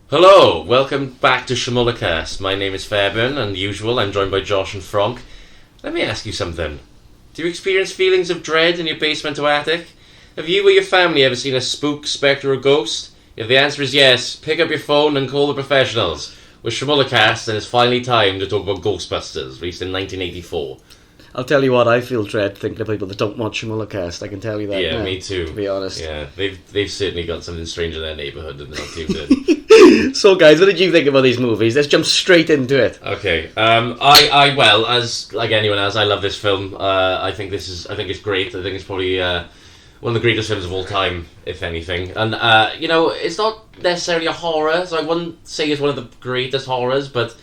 Hello, welcome back to Shamullahcast. My name is Fairburn, and usual, I'm joined by Josh and Frank. Let me ask you something. Do you experience feelings of dread in your basement or attic? Have you or your family ever seen a spook, spectre, or ghost? If the answer is yes, pick up your phone and call the professionals. We're Shamullahcast, and it's finally time to talk about Ghostbusters, released in 1984. I'll tell you what, I feel dread thinking of people that don't watch Shamullahcast, I can tell you that. Yeah, me too. To be honest. Yeah, they've certainly got something strange in their neighbourhood that they're not tuned in. So guys, what did you think about these movies? Let's jump straight into it. Okay. Well, as like anyone else, I love this film. I think it's great. I think it's probably one of the greatest films of all time, if anything. And it's not necessarily a horror, so I wouldn't say it's one of the greatest horrors, but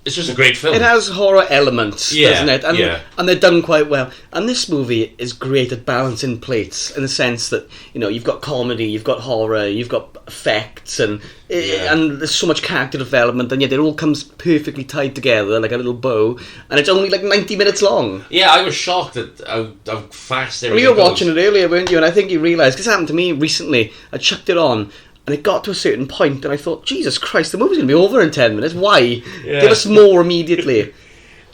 it's just a great film. It has horror elements, doesn't it? And they're done quite well. And this movie is great at balancing plates in the sense that, you've got comedy, you've got horror, you've got effects, and there's so much character development, and yet it all comes perfectly tied together like a little bow, and it's only like 90 minutes long. Yeah, I was shocked at how fast everything goes. You were watching it earlier, weren't you? And I think you realised, because it happened to me recently, I chucked it on, and it got to a certain point, and I thought, Jesus Christ, the movie's going to be over in 10 minutes. Why? Yeah. Give us more immediately.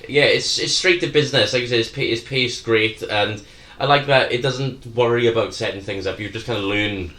Yeah, it's straight to business. Like you said, it's paced great, and I like that it doesn't worry about setting things up. You just kind of learn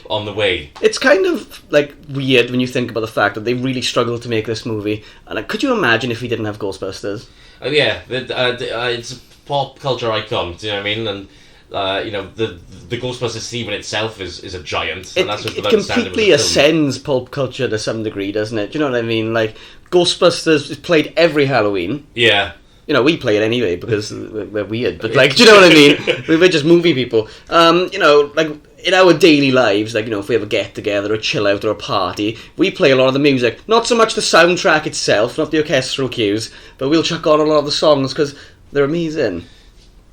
on the way. It's kind of like weird when you think about the fact that they really struggled to make this movie. And could you imagine if we didn't have Ghostbusters? Oh yeah, it's a pop culture icon. Do you know what I mean? And the Ghostbusters theme in itself is a giant. And it completely ascends pulp culture to some degree, doesn't it? Do you know what I mean? Like, Ghostbusters is played every Halloween. Yeah. We play it anyway because we're weird. But, like, do you know what I mean? We're just movie people. Like, in our daily lives, like, if we have a get-together, a chill-out, or a party, we play a lot of the music. Not so much the soundtrack itself, not the orchestral cues, but we'll chuck on a lot of the songs because they're amazing.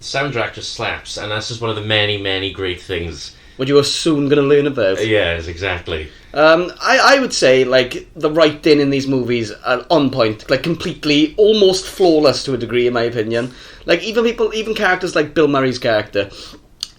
Soundtrack just slaps, and that's just one of the many, many great things what you are soon going to learn about. Yes, exactly. I would say, like, the writing in these movies are on point, like, completely, almost flawless to a degree, in my opinion. Like, even characters like Bill Murray's character,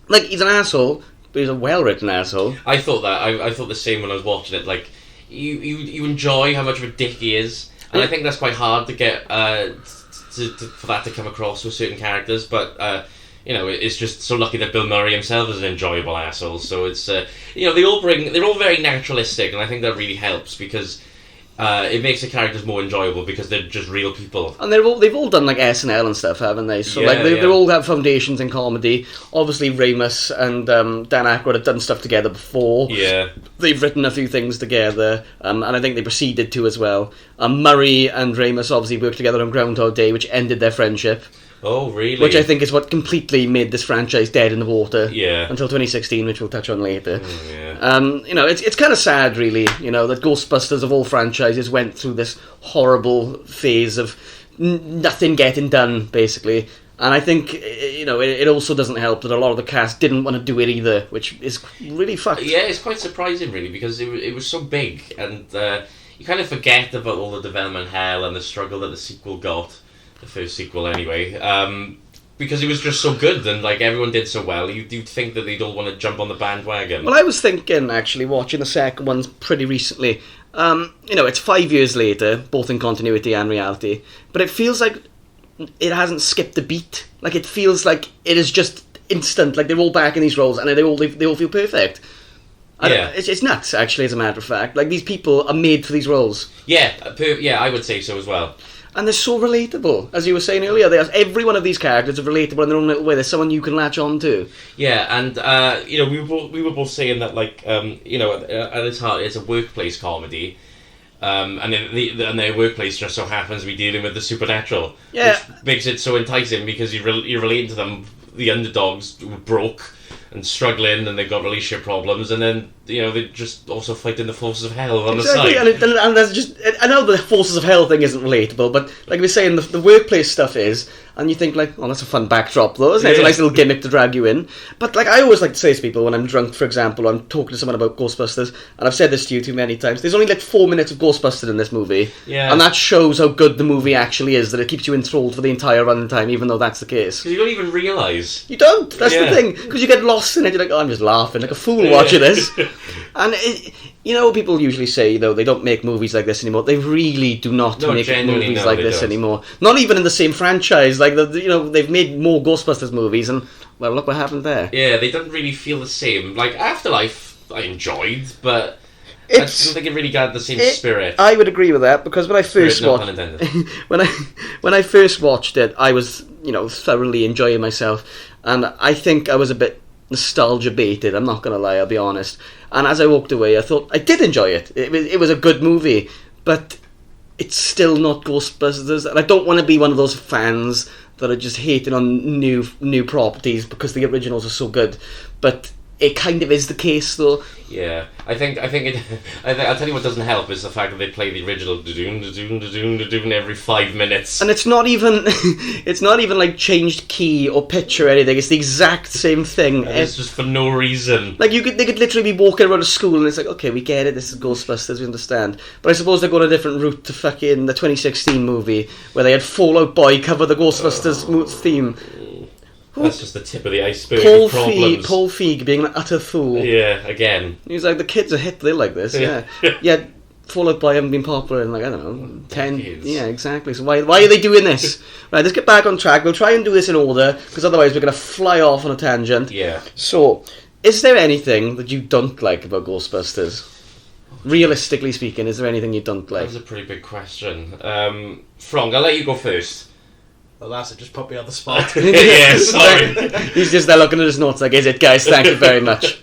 like, he's an asshole, but he's a well-written asshole. I thought that. I thought the same when I was watching it. Like, you enjoy how much of a dick he is, and I think that's quite hard to get for that to come across with certain characters, but it's just so lucky that Bill Murray himself is an enjoyable asshole. So it's they're all very naturalistic, and I think that really helps because it makes the characters more enjoyable because they're just real people. And they've all done like SNL and stuff, haven't they? So they all have foundations in comedy. Obviously, Ramis and Dan Aykroyd have done stuff together before. Yeah, they've written a few things together, and I think they proceeded to as well. Murray and Ramis obviously worked together on Groundhog Day, which ended their friendship. Oh, really? Which I think is what completely made this franchise dead in the water. Yeah. Until 2016, which we'll touch on later. Yeah. It's kind of sad, really, that Ghostbusters of all franchises went through this horrible phase of nothing getting done, basically. And I think, it also doesn't help that a lot of the cast didn't want to do it either, which is really fucked. Yeah, it's quite surprising, really, because it was so big, and you kind of forget about all the development hell and the struggle that the sequel got. The first sequel, anyway, because it was just so good and like everyone did so well. You'd think that they'd all want to jump on the bandwagon. Well, I was thinking actually watching the second one pretty recently. It's 5 years later, both in continuity and reality, but it feels like it hasn't skipped a beat. Like it feels like it is just instant. Like they're all back in these roles and they all feel perfect. It's nuts, actually, as a matter of fact. Like these people are made for these roles. Yeah, I would say so as well. And they're so relatable, as you were saying earlier. Every one of these characters are relatable in their own little way. There's someone you can latch on to. Yeah, and we were both saying that, like, at its heart, it's a workplace comedy, and their workplace just so happens to be dealing with the supernatural, which makes it so enticing because you're relating to them, the underdogs who are broke and struggling, and they've got relationship problems, and then they're just also fighting the forces of hell on the side. And there's just, I know the forces of hell thing isn't relatable, but like we're saying, the workplace stuff is, and you think like, oh, that's a fun backdrop though, isn't it? It's a nice little gimmick to drag you in. But like I always like to say to people when I'm drunk, for example, I'm talking to someone about Ghostbusters, and I've said this to you too many times, there's only like 4 minutes of Ghostbusters in this movie, and that shows how good the movie actually is, that it keeps you enthralled for the entire running time, even though that's the case. Because you don't even realise. You don't, that's the thing, because you get lost in it, you're like, oh, I'm just laughing like a fool watching this. And people usually say, they don't make movies like this anymore. They really do not make movies like this anymore. Not even in the same franchise. Like they've made more Ghostbusters movies, and well, look what happened there. Yeah, they don't really feel the same. Like Afterlife, I enjoyed, but I don't think it really got the same spirit. I would agree with that, because when I first watched when I first watched it, I was thoroughly enjoying myself, and I think I was a bit nostalgia baited. I'm not gonna lie, I'll be honest. And as I walked away, I thought I did enjoy it. It was a good movie, but it's still not Ghostbusters, and I don't want to be one of those fans that are just hating on new properties because the originals are so good. But it kind of is the case, though. Yeah, I think I'll tell you what doesn't help is the fact that they play the original da-doon every 5 minutes, and it's not even like changed key or pitch or anything. It's the exact same thing. And it's just for no reason. Like they could literally be walking around a school and it's like, okay, we get it. This is Ghostbusters, we understand. But I suppose they're going a different route to fucking the 2016 movie where they had Fall Out Boy cover the Ghostbusters theme. That's just the tip of the iceberg. Paul Feig being an utter fool. Yeah, again. He was like, the kids are hit, they like this, yeah. Yeah, Fall Out Boy haven't been popular in, like, I don't know, 10... Decades. Yeah, exactly. So why are they doing this? Right, let's get back on track. We'll try and do this in order, because otherwise we're going to fly off on a tangent. Yeah. So, is there anything that you don't like about Ghostbusters? Realistically speaking, is there anything you don't like? That's a pretty big question. Frong, I'll let you go first. Well, that's it. Just put me on the spot. Yeah, sorry. He's just there looking at his notes like, is it, guys? Thank you very much.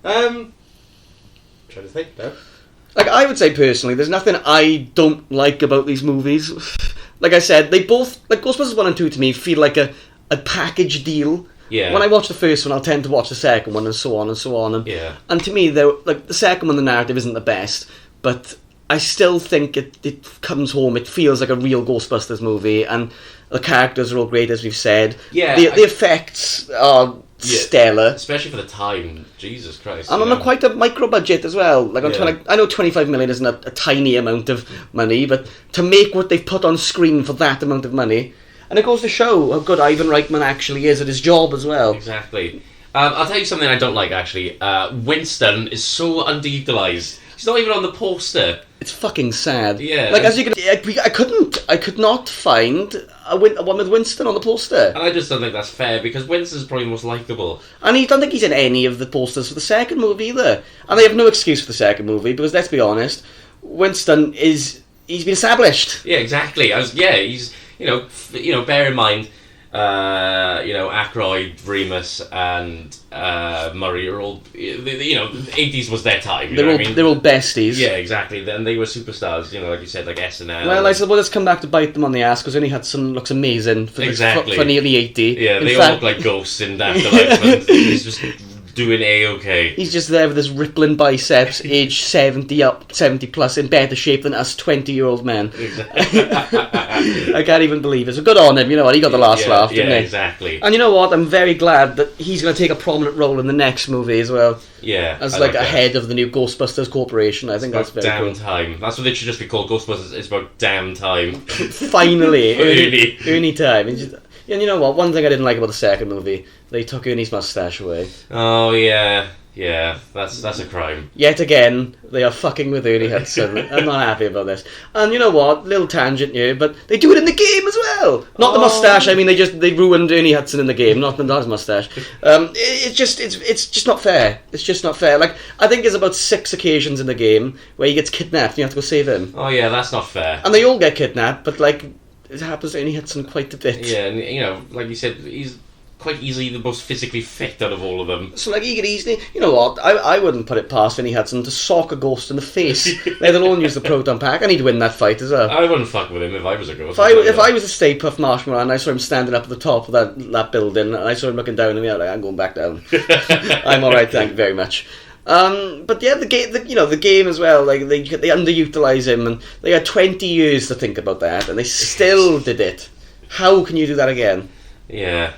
Trying to think now. Like, I would say personally, there's nothing I don't like about these movies. Like I said, they both, like Ghostbusters 1 and 2 to me, feel like a package deal. Yeah. When I watch the first one, I'll tend to watch the second one and so on and so on. And, yeah. And to me, like the second one, the narrative isn't the best, but I still think it comes home. It feels like a real Ghostbusters movie, and the characters are all great, as we've said. Yeah, the effects are stellar, especially for the time. Jesus Christ! And on quite a micro budget as well. Like I know 25 million isn't a tiny amount of money, but to make what they've put on screen for that amount of money, and it goes to show how good Ivan Reitman actually is at his job as well. Exactly. I'll tell you something I don't like actually. Winston is so underutilized. He's not even on the poster. It's fucking sad. Yeah. Like, as you can, I could not find a one with Winston on the poster. And I just don't think that's fair, because Winston's probably the most likeable. And I don't think he's in any of the posters for the second movie either. And they have no excuse for the second movie, because let's be honest, Winston he's been established. Yeah, exactly. He's bear in mind, Aykroyd, Remus, and Murray are all, the 80s was their time. They're all besties. Yeah, exactly. And they were superstars, like you said, like SNL. Well, I suppose it's come back to bite them on the ass, because Ernie Hudson looks amazing for nearly 80. Yeah, they all look like ghosts in Afterlife, and he's just doing A-okay. He's just there with his rippling biceps, age 70 plus, in better shape than us 20-year-old men. Exactly. I can't even believe it. So good on him, he got the last laugh, didn't he? Yeah, exactly. And you know what? I'm very glad that he's going to take a prominent role in the next movie as well. Yeah. As a head of the new Ghostbusters Corporation. I think that's very cool. Damn time. That's what it should just be called, Ghostbusters. It's about damn time. Finally. Ernie time. And you know what? One thing I didn't like about the second movie, they took Ernie's mustache away. Oh, yeah. Yeah, that's a crime. Yet again, they are fucking with Ernie Hudson. I'm not happy about this. And you know what? Little tangent here, but they do it in the game as well. Not the mustache. I mean, they ruined Ernie Hudson in the game, not his mustache. It's just not fair. It's just not fair. Like, I think there's about 6 occasions in the game where he gets kidnapped and you have to go save him. Oh yeah, that's not fair. And they all get kidnapped, but like, it happens to Ernie Hudson quite a bit. Yeah, and like you said, he's quite easily the most physically fit out of all of them. So like, he could easily, you know what, I wouldn't put it past Ernie Hudson to sock a ghost in the face, let alone use the proton pack. I need to win that fight as well. I wouldn't fuck with him if I was a ghost. If I was a Stay Puft Marshmallow and I saw him standing up at the top of that building, and I saw him looking down at me, I'm like, I'm going back down. I'm alright, thank you very much. But yeah, the game as well, like they underutilise him, and they had 20 years to think about that, and they still did it. How can you do that again? Yeah,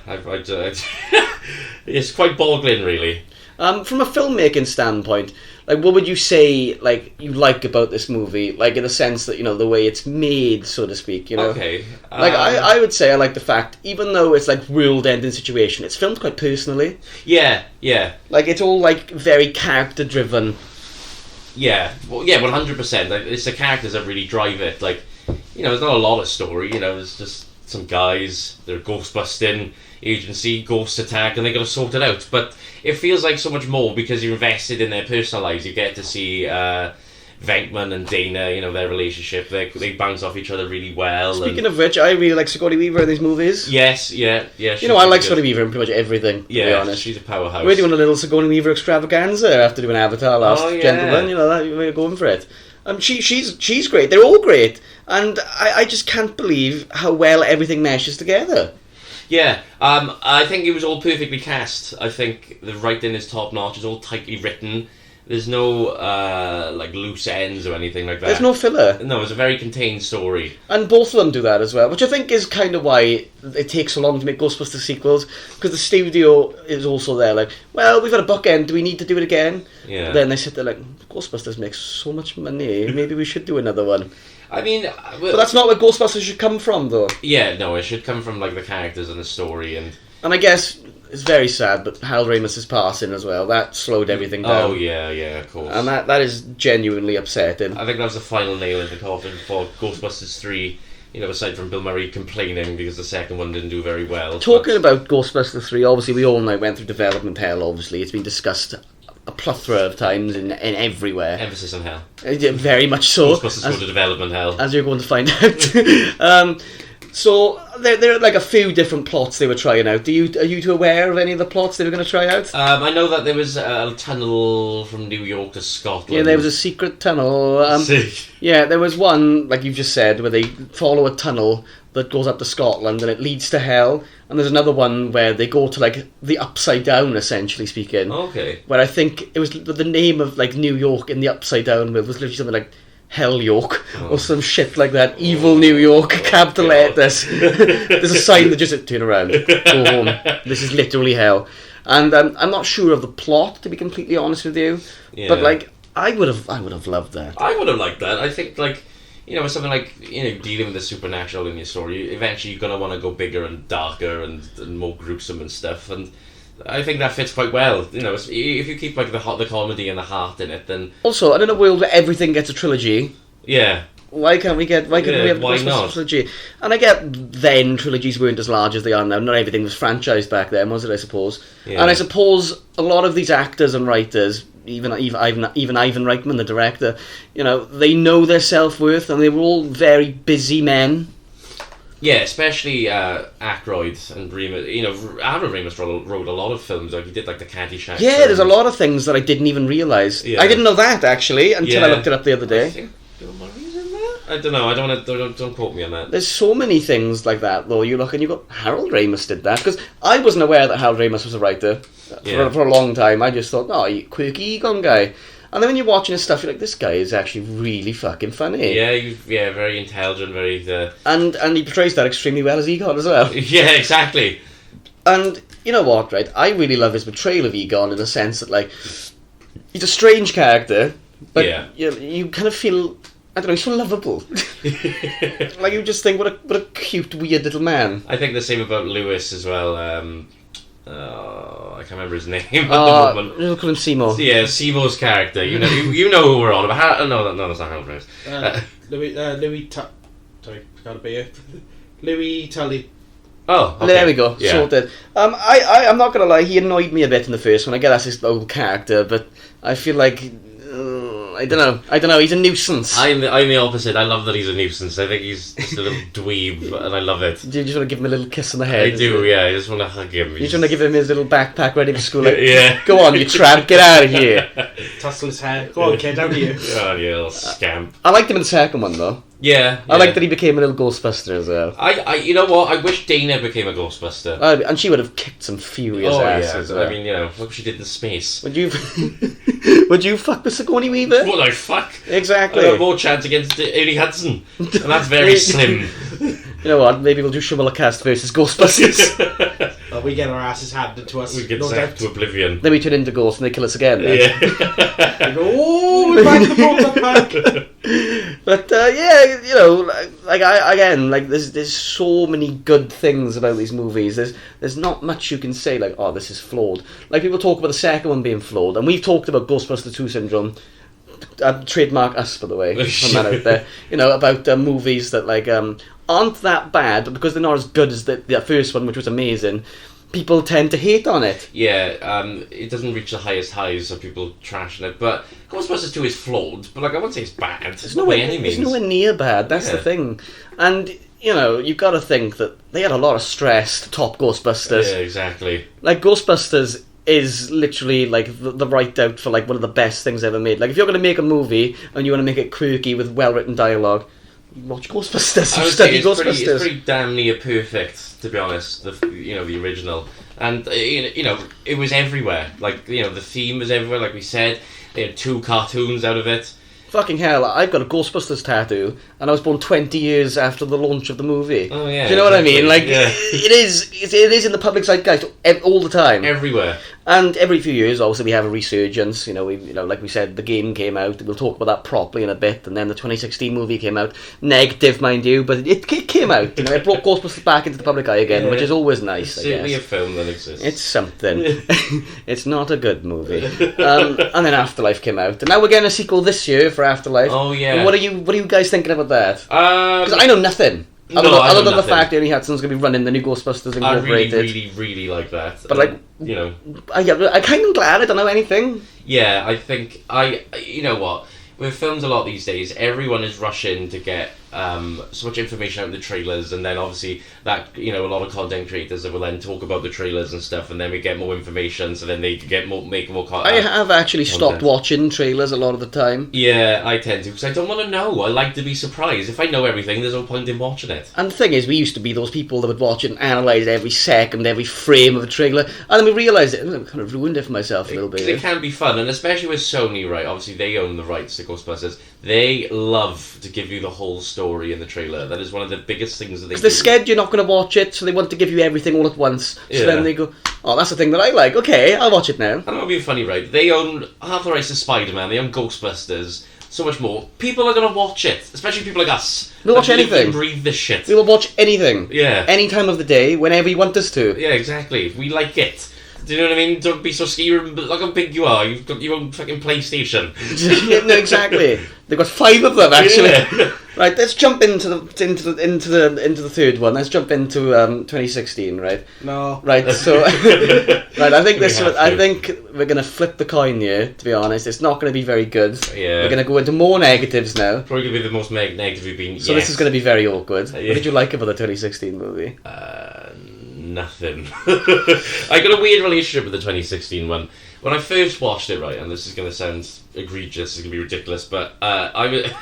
it's quite boggling, really. From a filmmaking standpoint, like, what would you say, like, you like about this movie? Like, in the sense that, you know, the way it's made, so to speak, you know? Okay. Like, I would say I like the fact, even though it's, like, world-ending situation, it's filmed quite personally. Yeah. Like, it's all, like, very character-driven. Yeah. Well, yeah, 100%. Like, it's the characters that really drive it. Like, you know, there's not a lot of story, you know, there's just some guys, they're ghostbusting agency, ghost attack, and they got to sort it out. But it feels like so much more because you're invested in their personal lives. You get to see Venkman and Dana, you know, their relationship. They bounce off each other really well. Speaking of which, I really like Sigourney Weaver in these movies. Yes. You know, I like Sigourney Weaver in pretty much everything, to be honest. She's a powerhouse. We're doing a little Sigourney Weaver extravaganza after doing Avatar last, gentlemen. You know, we're going for it. She's great. They're all great. And I just can't believe how well everything meshes together. Yeah, I think it was all perfectly cast. I think the writing is top notch. It's all tightly written. There's no like loose ends or anything like that. There's no filler. No, it's a very contained story. And both of them do that as well, which I think is kind of why it takes so long to make Ghostbusters sequels, because the studio is also there like, well, we've got a bookend, do we need to do it again? Yeah. Then they sit there like, Ghostbusters makes so much money, maybe we should do another one. I mean... but that's not where Ghostbusters should come from, though. Yeah, no, it should come from like the characters and the story. And I guess it's very sad, but Hal Ramis' passing as well, that slowed everything down. Oh, yeah, of course. And that is genuinely upsetting. I think that was the final nail in the coffin for Ghostbusters 3, you know, aside from Bill Murray complaining because the second one didn't do very well. Talking about Ghostbusters 3, obviously we all know it went through development hell, obviously. It's been discussed a plethora of times in everywhere. Emphasis on hell. Very much so. Ghostbusters go to development hell. As you're going to find out. So there are like a few different plots they were trying out. Are you two aware of any of the plots they were going to try out? I know that there was a tunnel from New York to Scotland. Yeah, there was a secret tunnel. Yeah, there was one, like you've just said, where they follow a tunnel that goes up to Scotland and it leads to hell. And there's another one where they go to like the upside down, essentially speaking. Okay. Where I think it was the name of like New York in the upside down was literally something like Hell York or some shit like that. Evil New York, capital letters. There's a sign that just said, turn around, go home. This is literally hell. And I'm not sure of the plot, to be completely honest with you. Yeah. But like, I would have loved that. I would have liked that. I think like, you know, something like, you know, dealing with the supernatural in your story, eventually you're going to want to go bigger and darker and more gruesome and stuff. And I think that fits quite well. You know, if you keep like the comedy and the heart in it, then also, and in a world where everything gets a trilogy, yeah, why couldn't we have a trilogy? And I get then trilogies weren't as large as they are now. Not everything was franchised back then, was it? I suppose. Yeah. And I suppose a lot of these actors and writers, even Ivan Reitman, the director, you know, they know their self-worth, and they were all very busy men. Yeah, especially Aykroyd and Remus. You know, Aaron Remus wrote a lot of films. Like he did, like the Caddyshack. Yeah, films. There's a lot of things that I didn't even realise. Yeah. I didn't know that actually until I looked it up the other day. I think Bill Murray's in there. I don't know. I don't quote me on that. There's so many things like that though. You look and you go, Harold Ramis did that, because I wasn't aware that Harold Ramis was a writer for a long time. I just thought, quirky Egon guy. And then when you're watching his stuff, you're like, this guy is actually really fucking funny. Yeah, very intelligent, very... And he portrays that extremely well as Egon as well. Yeah, exactly. And you know what, right? I really love his portrayal of Egon in the sense that, like, he's a strange character, but you kind of feel... I don't know, he's so lovable. Like, you just think, what a cute, weird little man. I think the same about Lewis as well. I can't remember his name at the moment. We'll call him Seymour. Yeah, Seymour's character. You know who we're on about. No, that's not Harold Ramis. Louis Tully. Oh, okay. There we go. Yeah. Sorted. I'm not gonna lie. He annoyed me a bit in the first one. I get that's his old character, but I feel like. I don't know. He's a nuisance. I'm the opposite. I love that he's a nuisance. I think he's just a little dweeb, and I love it. Do you just want to give him a little kiss on the head? I do. Yeah, I just want to hug him. You just want to give him his little backpack ready for school. Like, yeah. Go on, you tramp. Get out of here. Tussle his hair. Go on, kid. Out of you. Oh, you little scamp. I liked him in the second one though. Yeah. I like that he became a little Ghostbuster as well. You know what? I wish Dana became a Ghostbuster. And she would have kicked some furious ass. Yeah. I mean, you know, look what she did in space. Would you fuck with Sigourney Weaver? Would I fuck? Exactly. I have more chance against Ernie Hudson, and that's very slim. You know what? Maybe we'll do Shamullahcast versus Ghostbusters. but we get our asses handed to us. We get no zapped doubt. to oblivion. Then we turn into ghosts and they kill us again. Then. Yeah. We go, oh, we're back to the Proton Pack. But yeah, you know, there's so many good things about these movies. There's not much you can say like, oh, this is flawed. Like people talk about the second one being flawed, and we've talked about Ghostbusters 2 syndrome. Trademark us, by the way, from that out there. You know, about movies that like aren't that bad, but because they're not as good as the first one, which was amazing, people tend to hate on it. Yeah, it doesn't reach the highest highs of people trashing it, but Ghostbusters 2 is flawed, but like I wouldn't say it's bad. It's not by any means. It's nowhere near bad, that's the thing. And, you know, you've got to think that they had a lot of stress to top Ghostbusters. Yeah, exactly. Like, Ghostbusters is literally like the right out for like one of the best things ever made. Like, if you're going to make a movie and you want to make it quirky with well-written dialogue, watch Ghostbusters. I would Study say Ghostbusters. it's pretty damn near perfect, to be honest. The original, and you know, it was everywhere. Like, you know, the theme was everywhere. Like we said, they had 2 cartoons out of it. Fucking hell, I've got a Ghostbusters tattoo, and I was born 20 years after the launch of the movie. Oh yeah, do you know what I mean? Like, yeah. it is in the public zeitgeist all the time. Everywhere. And every few years, obviously, we have a resurgence. You know, like we said, the game came out. We'll talk about that properly in a bit. And then the 2016 movie came out. Negative, mind you, but it came out. You know, it brought Ghostbusters back into the public eye again, which is always nice. It's certainly a film that exists. It's something. It's not a good movie. And then Afterlife came out, and now we're getting a sequel this year for Afterlife. Oh yeah. And what are you guys thinking about that? Because I know nothing. No, Other than the fact that Ernie Hudson's going to be running the new Ghostbusters Incorporated. I really, really like that. But like, you know, I kind of glad I don't know anything. Yeah, I think you know what, with films a lot these days, everyone is rushing to get so much information out in the trailers, and then obviously that, you know, a lot of content creators that will then talk about the trailers and stuff, and then we get more information, so then they get make more content. I have actually stopped watching trailers a lot of the time. Yeah, I tend to, because I don't want to know. I like to be surprised. If I know everything, there's no point in watching it. And the thing is, we used to be those people that would watch it and analyse every second, every frame of a trailer, and then we realised it, I kind of ruined it for myself a little bit. It can be fun, and especially with Sony, right? Obviously, they own the rights to Ghostbusters. They love to give you the whole story in the trailer. That is one of the biggest things that they do. Because they're scared you're not going to watch it, so they want to give you everything all at once. So then they go, oh, that's the thing that I like. Okay, I'll watch it now. And that'll be funny, right? They own half the rights to Spider-Man, they own Ghostbusters, so much more. People are going to watch it, especially people like us. We'll watch anything. We breathe this shit. We will watch anything. Yeah. Any time of the day, whenever you want us to. Yeah, exactly. We like it. Do you know what I mean? Don't be so scared. Look how big you are. You've got your own fucking PlayStation. Yeah, no, exactly. They've got 5 of them actually. Yeah. Right, let's jump into the third one. Let's jump into 2016. Right. No. Right. So, right. I think we're gonna flip the coin here. To be honest, it's not gonna be very good. Yeah. We're gonna go into more negatives now. Probably gonna be the most negative we've been. So this is gonna be very awkward. Yeah. What did you like about the 2016 movie? Nothing. I got a weird relationship with the 2016 one. When I first watched it, right, and this is going to sound egregious, it's going to be ridiculous, but I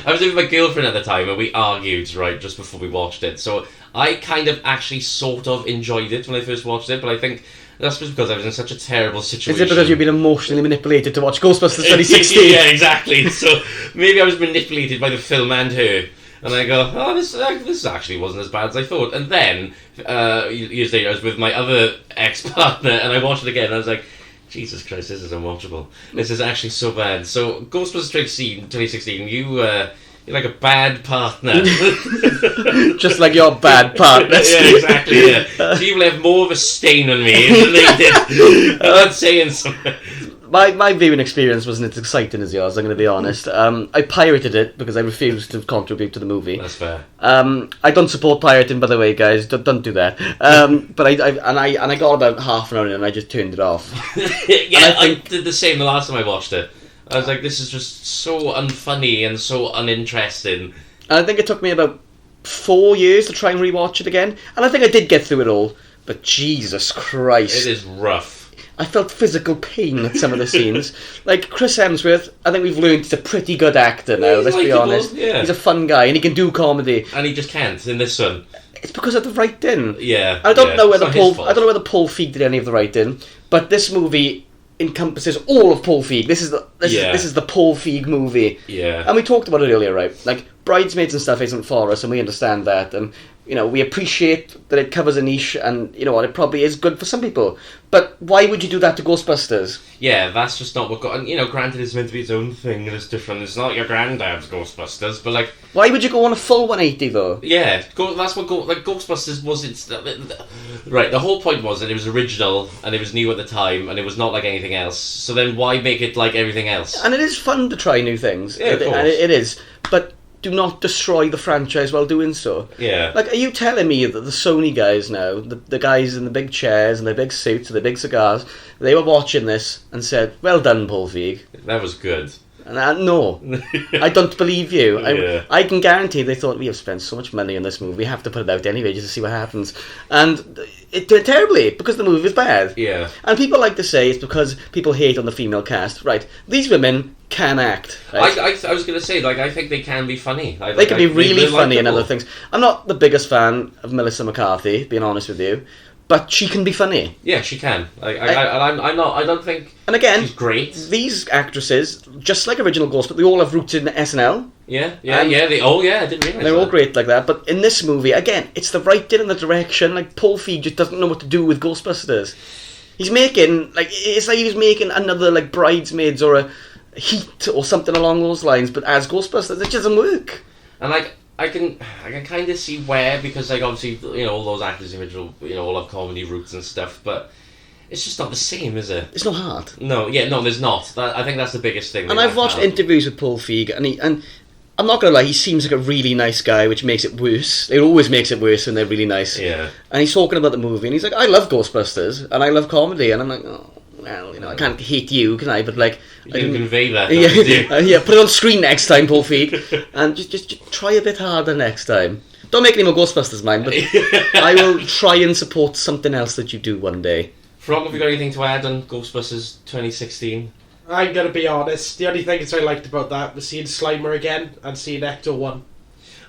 was with my girlfriend at the time, and we argued, right, just before we watched it. So I kind of actually sort of enjoyed it when I first watched it, but I think that's just because I was in such a terrible situation. Is it because you've been emotionally manipulated to watch Ghostbusters 2016? Yeah, exactly. So maybe I was manipulated by the film and her. And I go, oh, this actually wasn't as bad as I thought. And then, years later, I was with my other ex-partner, and I watched it again, and I was like, Jesus Christ, this is unwatchable. This is actually so bad. So, Ghostbusters 2016, you're like a bad partner. Just like your bad partners. Yeah, exactly, yeah. People have more of a stain on me than they did. I'm not saying something. My viewing experience wasn't as exciting as yours, I'm going to be honest. I pirated it because I refused to contribute to the movie. That's fair. I don't support pirating, by the way, guys. Don't do that. But I got about half an hour in and I just turned it off. Yeah, I did the same the last time I watched it. I was like, this is just so unfunny and so uninteresting. And I think it took me about 4 years to try and rewatch it again. And I think I did get through it all. But Jesus Christ. It is rough. I felt physical pain at some of the scenes. Like Chris Hemsworth, I think we've learned he's a pretty good actor now, let's be honest. Yeah. He's a fun guy and he can do comedy. And he just can't in this one. It's because of the writing. Yeah. I don't know whether Paul Feig did any of the writing, but this movie encompasses all of Paul Feig. This is the Paul Feig movie. Yeah. And we talked about it earlier, right? Like, Bridesmaids and stuff isn't for us, and we understand that, and we appreciate that it covers a niche, and you know what, it probably is good for some people. But why would you do that to Ghostbusters? Yeah, that's just not what. Granted, it's meant to be its own thing, and it's different. It's not your granddad's Ghostbusters, but like, why would you go on a full 180 though? Yeah, that's what Ghostbusters was. Right. The whole point was that it was original and it was new at the time, and it was not like anything else. So then, why make it like everything else? And it is fun to try new things. Yeah, of course. And it is, but do not destroy the franchise while doing so. Yeah. Like, are you telling me that the Sony guys now, the guys in the big chairs and the big suits and the big cigars, they were watching this and said, "Well done, Paul Feig"? That was good. And no, I don't believe you. Yeah. I can guarantee they thought, we have spent so much money on this movie, we have to put it out anyway just to see what happens. And it did terribly because the movie was bad. Yeah. And people like to say it's because people hate on the female cast. Right, these women can act. Right? I was going to say, like, I think they can be funny. They can be really funny in likable. other things. I'm not the biggest fan of Melissa McCarthy, being honest with you, but she can be funny. Yeah, she can. I'm not. I don't think. And again, she's great. These actresses, just like original Ghost, but they all have roots in SNL. Yeah. And I didn't realise they're all great like that. But in this movie, again, it's the writing and the direction. Like, Paul Feig just doesn't know what to do with Ghostbusters. He's making it's like he was making another like Bridesmaids or a Heat or something along those lines, but as Ghostbusters, it doesn't work. And like, I can kind of see where, because like obviously all those actors in the original all have comedy roots and stuff, but it's just not the same, is it? It's not hard. No, there's not. I think that's the biggest thing. And I've watched interviews with Paul Feig, and I'm not gonna lie, he seems like a really nice guy, which makes it worse. It always makes it worse when they're really nice. Yeah. And he's talking about the movie, and he's like, "I love Ghostbusters, and I love comedy," and I'm like, "Oh, well, I can't hate you, can I?" But like, you can convey that. Yeah, put it on screen next time, Paul Feig, and just try a bit harder next time. Don't make any more Ghostbusters, mind, but I will try and support something else that you do one day. Frog, have you got anything to add on Ghostbusters 2016? I'm gonna be honest. The only things I liked about that was seeing Slimer again and seeing Ecto 1.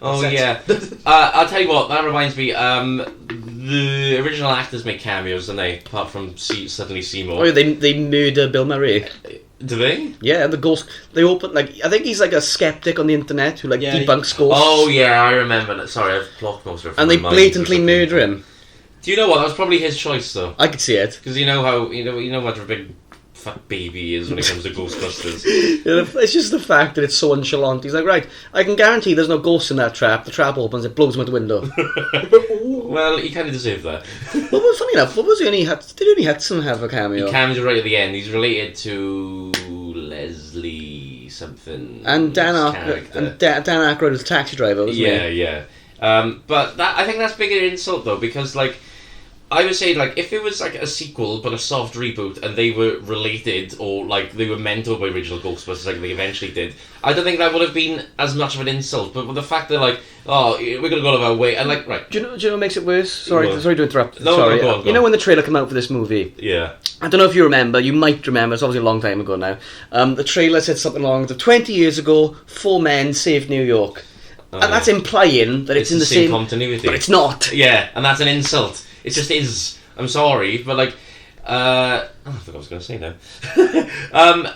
Oh yeah. I'll tell you what. That reminds me. The original actors make cameos, don't they? Apart from suddenly Seymour. Oh, yeah, they murder Bill Murray. Do they? Yeah, the ghost. They open I think he's like a skeptic on the internet who debunks ghosts. Oh yeah, I remember that. Sorry, I've blocked most of it. And they blatantly murder him. Do you know what? That was probably his choice, though. I could see it because you know how much of a big fat baby he is when it comes to Ghostbusters. It's just the fact that it's so nonchalant. He's like, right, I can guarantee there's no ghosts in that trap. The trap opens, it blows him out the window. Well, he kind of deserved that. Well, funny enough, did Ernie Hudson have a cameo? He cameos right at the end. He's related to Leslie something. And Dan Aykroyd was a taxi driver, wasn't he? Yeah. But I think that's bigger insult though, because like, I would say, like, if it was like a sequel but a soft reboot and they were related or like they were mentored by original Ghostbusters like they eventually did, I don't think that would have been as much of an insult. But with the fact that like, oh, we're gonna go out of our way and like, right? Do you know what makes it worse? Sorry to interrupt. No, sorry. go on. You know when the trailer came out for this movie? Yeah. I don't know if you remember. You might remember. It's obviously a long time ago now. The trailer said something along the 20 years ago, 4 men saved New York, and that's implying that it's in the same continuity. But it's not. Yeah, and that's an insult. It just is. I'm sorry, but like, I forgot what I was going to say now.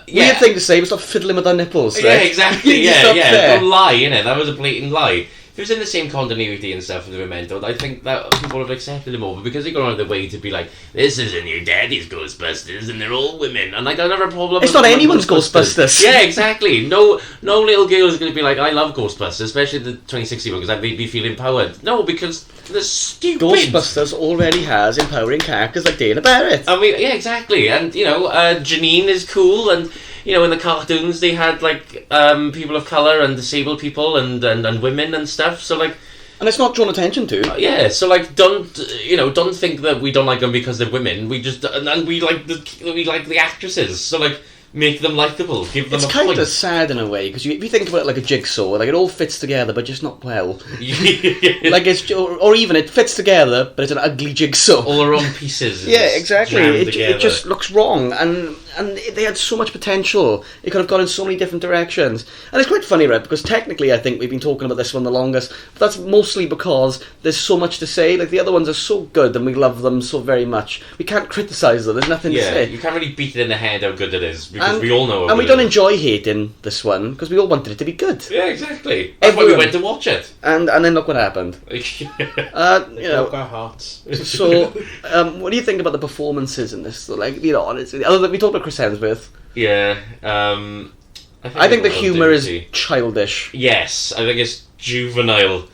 Weird thing to say, but stop fiddling with our nipples. Yeah, right? exactly. Yeah. Don't lie, innit? That was a blatant lie. If it was in the same continuity and stuff with the Memento, I think that people would have accepted him over because they go out of their way to be like, this isn't your daddy's Ghostbusters and they're all women. And like, I don't have a problem It's not anyone's Ghostbusters. Yeah, exactly. No little girl is going to be like, I love Ghostbusters, especially the 2016 one, because they'd be feeling empowered. No, because they're stupid. Ghostbusters already has empowering characters like Dana Barrett. Yeah, exactly. And, Janine is cool, and in the cartoons they had like people of colour and disabled people and women and stuff. So like, and it's not drawn attention to. Yeah. So like, don't think that we don't like them because they're women. We just and we like the actresses. So like, make them likable. Give them. It's kind of sad in a way because if you think about it like a jigsaw, like it all fits together, but just not well. Like it's or even it fits together, but it's an ugly jigsaw. All their own pieces. Yeah, exactly. It just looks wrong, and and they had so much potential. It could have gone in so many different directions. And it's quite funny, right? Because technically, I think we've been talking about this one the longest. But that's mostly because there's so much to say. Like, the other ones are so good, and we love them so very much. We can't criticise them. There's nothing to say. You can't really beat it in the head how good it is, because we all know. And we don't enjoy hating this one because we all wanted it to be good. Yeah, exactly. That's why we went to watch it. And then look what happened. Broke our hearts. So, what do you think about the performances in this? So, like, honestly, other than we talked about Chris Hemsworth. Yeah. I think the humour is childish. Yes, I think it's juvenile.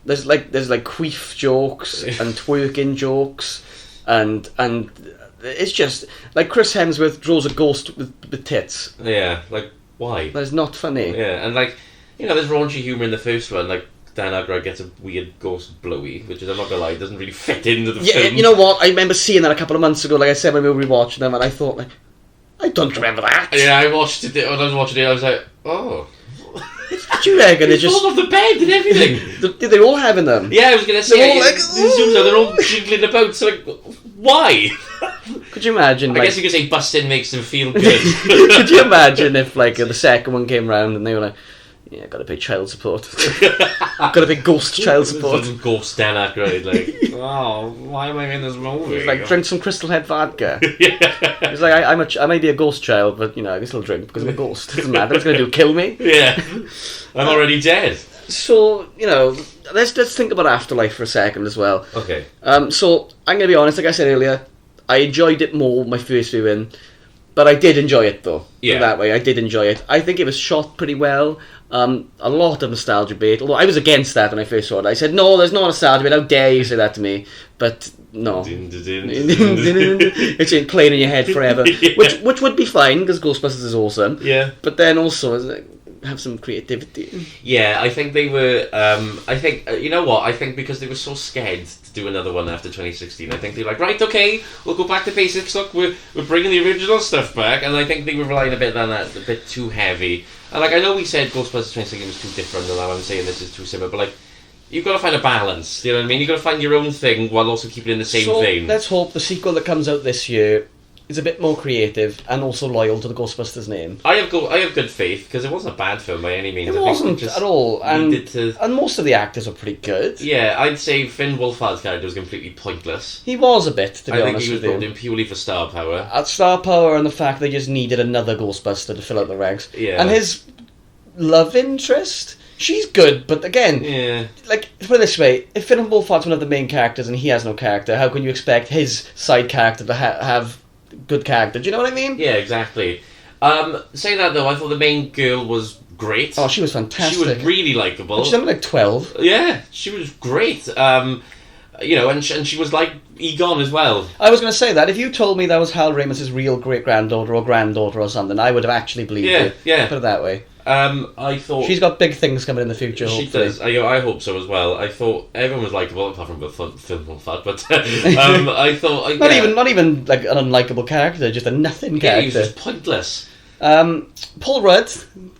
There's queef jokes and twerking jokes, and it's just like Chris Hemsworth draws a ghost with tits. Yeah, like why? That's not funny. Yeah, and like there's raunchy humour in the first one. Like Dan Aykroyd gets a weird ghost blowy, which is, I'm not gonna lie, doesn't really fit into the film. You know what? I remember seeing that a couple of months ago. Like I said when we were rewatching them, and I thought, like, I don't remember that. Yeah, I watched it when I was watching it. I was like, oh. Do you reckon they just fall off the bed and everything? They're all having them. Yeah, I was gonna say. They're all like, they're all jiggling about. So like, why? Could you imagine? I guess you could say busting makes them feel good. Could you imagine if like the second one came round and they were like, yeah, gotta pay child support. Gotta pay ghost child support. Ghost Dan Aykroyd, like, oh, why am I in this movie? He's like, drink some Crystal Head vodka. Yeah. He's like, I may be a ghost child, but I can still drink because I'm a ghost. Doesn't matter. What's gonna do? Kill me? Yeah, I'm already dead. So let's think about Afterlife for a second as well. Okay. So I'm gonna be honest. Like I said earlier, I enjoyed it more my first viewing, but I did enjoy it though. Yeah. That way, I did enjoy it. I think it was shot pretty well. A lot of nostalgia bait, although I was against that when I first saw it. I said, no, there's no nostalgia bait, how dare you say that to me. But no. It's playing in your head forever. Yeah. Which would be fine, because Ghostbusters is awesome. Yeah. But then also, it's like, have some creativity. Yeah, I think they were, you know what, I think because they were so scared to do another one after 2016, I think they were like, right, okay, we'll go back to basics, look, we're bringing the original stuff back, and I think they were relying a bit on that, a bit too heavy. And like, I know we said Ghostbusters 2016 was too different, and now I'm saying this is too similar, but like, you've got to find a balance, you know what I mean? You've got to find your own thing while also keeping it in the same vein. Let's hope the sequel that comes out this year is a bit more creative and also loyal to the Ghostbusters name. I have good faith, because it wasn't a bad film by any means. It wasn't at all, and most of the actors were pretty good. Yeah, I'd say Finn Wolfhard's character was completely pointless. He was a bit, to be honest with you. I think he was brought in purely for star power. Star power and the fact they just needed another Ghostbuster to fill out the ranks. Yeah. And his love interest, she's good, but again, like, put it this way, if Finn Wolfhard's one of the main characters and he has no character, how can you expect his side character to have good character? Do you know what I mean? Yeah, exactly. Saying that though, I thought the main girl was great. Oh, she was fantastic. She was really likeable. She's only like 12. Yeah, she was great. And she was like Egon as well. I was going to say that. If you told me that was Hal Ramis' real great-granddaughter or granddaughter or something, I would have actually believed it. Yeah. Put it that way. I thought she's got big things coming in the future. She hopefully. does. I hope so as well. I thought everyone was likable apart from Phil Wolfhard, but I thought not even like an unlikable character, just a nothing character. He was just pointless. Paul Rudd,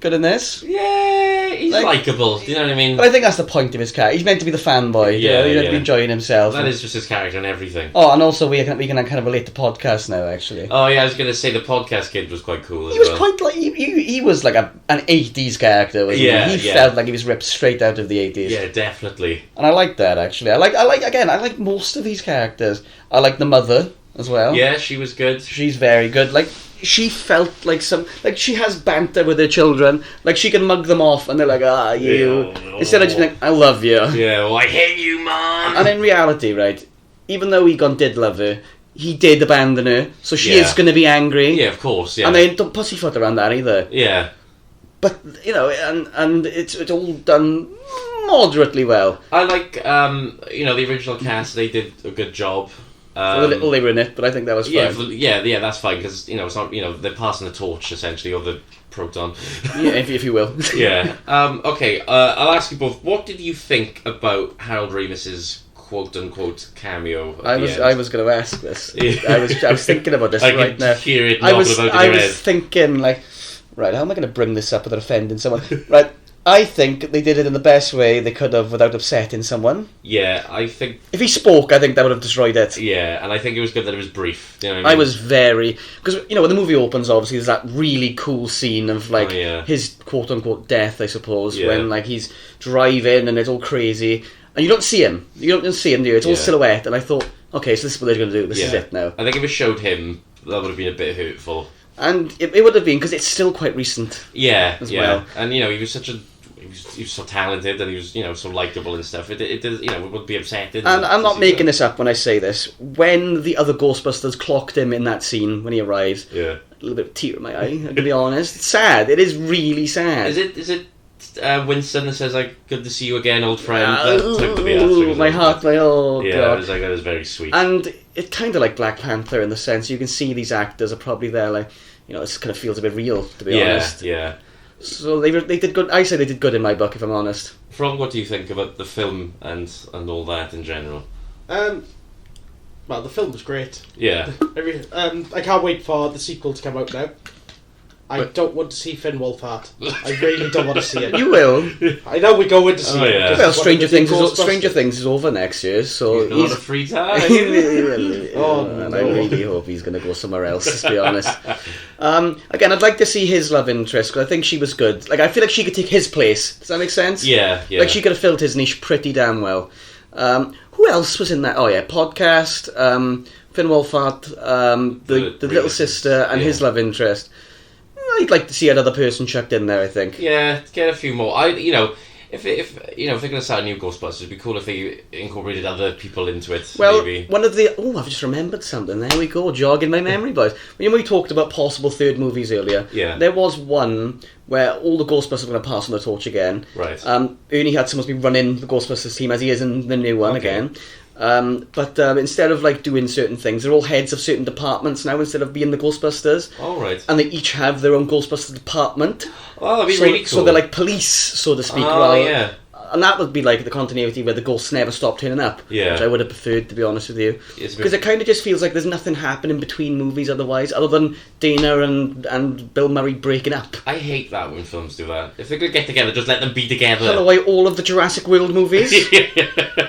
good in this. Yeah, he's likeable. Do you know what I mean? But I think that's the point of his character. He's meant to be the fanboy. He's meant to be enjoying himself. That is just his character and everything. Oh, and also we can kind of relate to podcasts now, actually. Oh yeah, I was going to say the podcast kid was quite cool. He was quite like he was like an 80s character. Wasn't he? He felt like he was ripped straight out of the 80s. Yeah, definitely. And I like that actually. I like most of these characters. I like the mother as well. Yeah, she was good. She's very good. Like, she felt like she has banter with her children. Like, she can mug them off and they're like, you. Instead of just like, I love you. Yeah, well, I hate you, Mom. And in reality, right, even though Egon did love her, he did abandon her, so she is going to be angry. Yeah, of course, yeah. And they don't pussyfoot around that either. Yeah. But, and it's all done moderately well. I like, the original cast, they did a good job. For the little they were in it, but I think that was fine. Yeah, that's fine, because, it's not, they're passing the torch, essentially, or the proton. Yeah, if you will. Yeah. Okay, I'll ask you both, what did you think about Harold Ramis's quote-unquote cameo I was going to ask this. I was thinking about this right now. Hear it I was thinking, like, right, how am I going to bring this up without offending someone? Right, I think they did it in the best way they could have without upsetting someone. Yeah, I think... If he spoke, I think that would have destroyed it. Yeah, and I think it was good that it was brief. You know what I mean? I was very... Because, you know, when the movie opens, obviously, there's that really cool scene of, like, his quote-unquote death, I suppose, when, like, he's driving and it's all crazy. And you don't see him. You don't see him, do you? It's all silhouette. And I thought, okay, so this is what they're going to do. This is it now. I think if it showed him, that would have been a bit hurtful. And it would have been, because it's still quite recent. Yeah, well. And, you know, he was such a... He was so talented and he was, you know, so likeable and stuff. It you know, it would be upsetting. And I'm not making this up when I say this. When the other Ghostbusters clocked him in that scene when he arrived, a little bit of tear in my eye, I'm going to be honest. It's sad. It is really sad. Is it Winston that says, like, good to see you again, old friend? My heart, God. Yeah, that was very sweet. And it's kind of like Black Panther in the sense you can see these actors are probably there, like, you know, it kind of feels a bit real, to be honest. Yeah. So they did good. I say they did good in my book, if I'm honest. Frog, what do you think about the film and all that in general? Well, the film was great. Yeah. I can't wait for the sequel to come out now. I don't want to see Finn Wolfhard. I really don't want to see it. You will. I know we're going to see it. Yeah. Well, Stranger Things is over next year, so he's got a lot of free time. And I really hope he's going to go somewhere else, to be honest. Again, I'd like to see his love interest, because I think she was good. Like, I feel like she could take his place. Does that make sense? Yeah. Like, she could have filled his niche pretty damn well. Who else was in that? Oh, yeah, Podcast, Finn Wolfhard, the little sister, and his love interest. I'd like to see another person chucked in there, I think. Yeah, get a few more. If they're going to start a new Ghostbusters, it'd be cool if they incorporated other people into it. Well, maybe. one of the... Oh, I've just remembered something. There we go, jogging my memory, boys. When we talked about possible third movies earlier, there was one where all the Ghostbusters were going to pass on the torch again. Right. Ernie Hudson must be running the Ghostbusters team as he is in the new one again. But instead of like doing certain things, they're all heads of certain departments now instead of being the Ghostbusters. All right. And they each have their own Ghostbusters department. Oh, that'd be really cool. So they're like police, so to speak. Yeah. And that would be like the continuity where the ghosts never stop turning up. Yeah. Which I would have preferred, to be honest with you. Because it kind of just feels like there's nothing happening between movies otherwise, other than Dana and Bill Murray breaking up. I hate that when films do that. If they're going to get together, just let them be together. Kind of like all of the Jurassic World movies.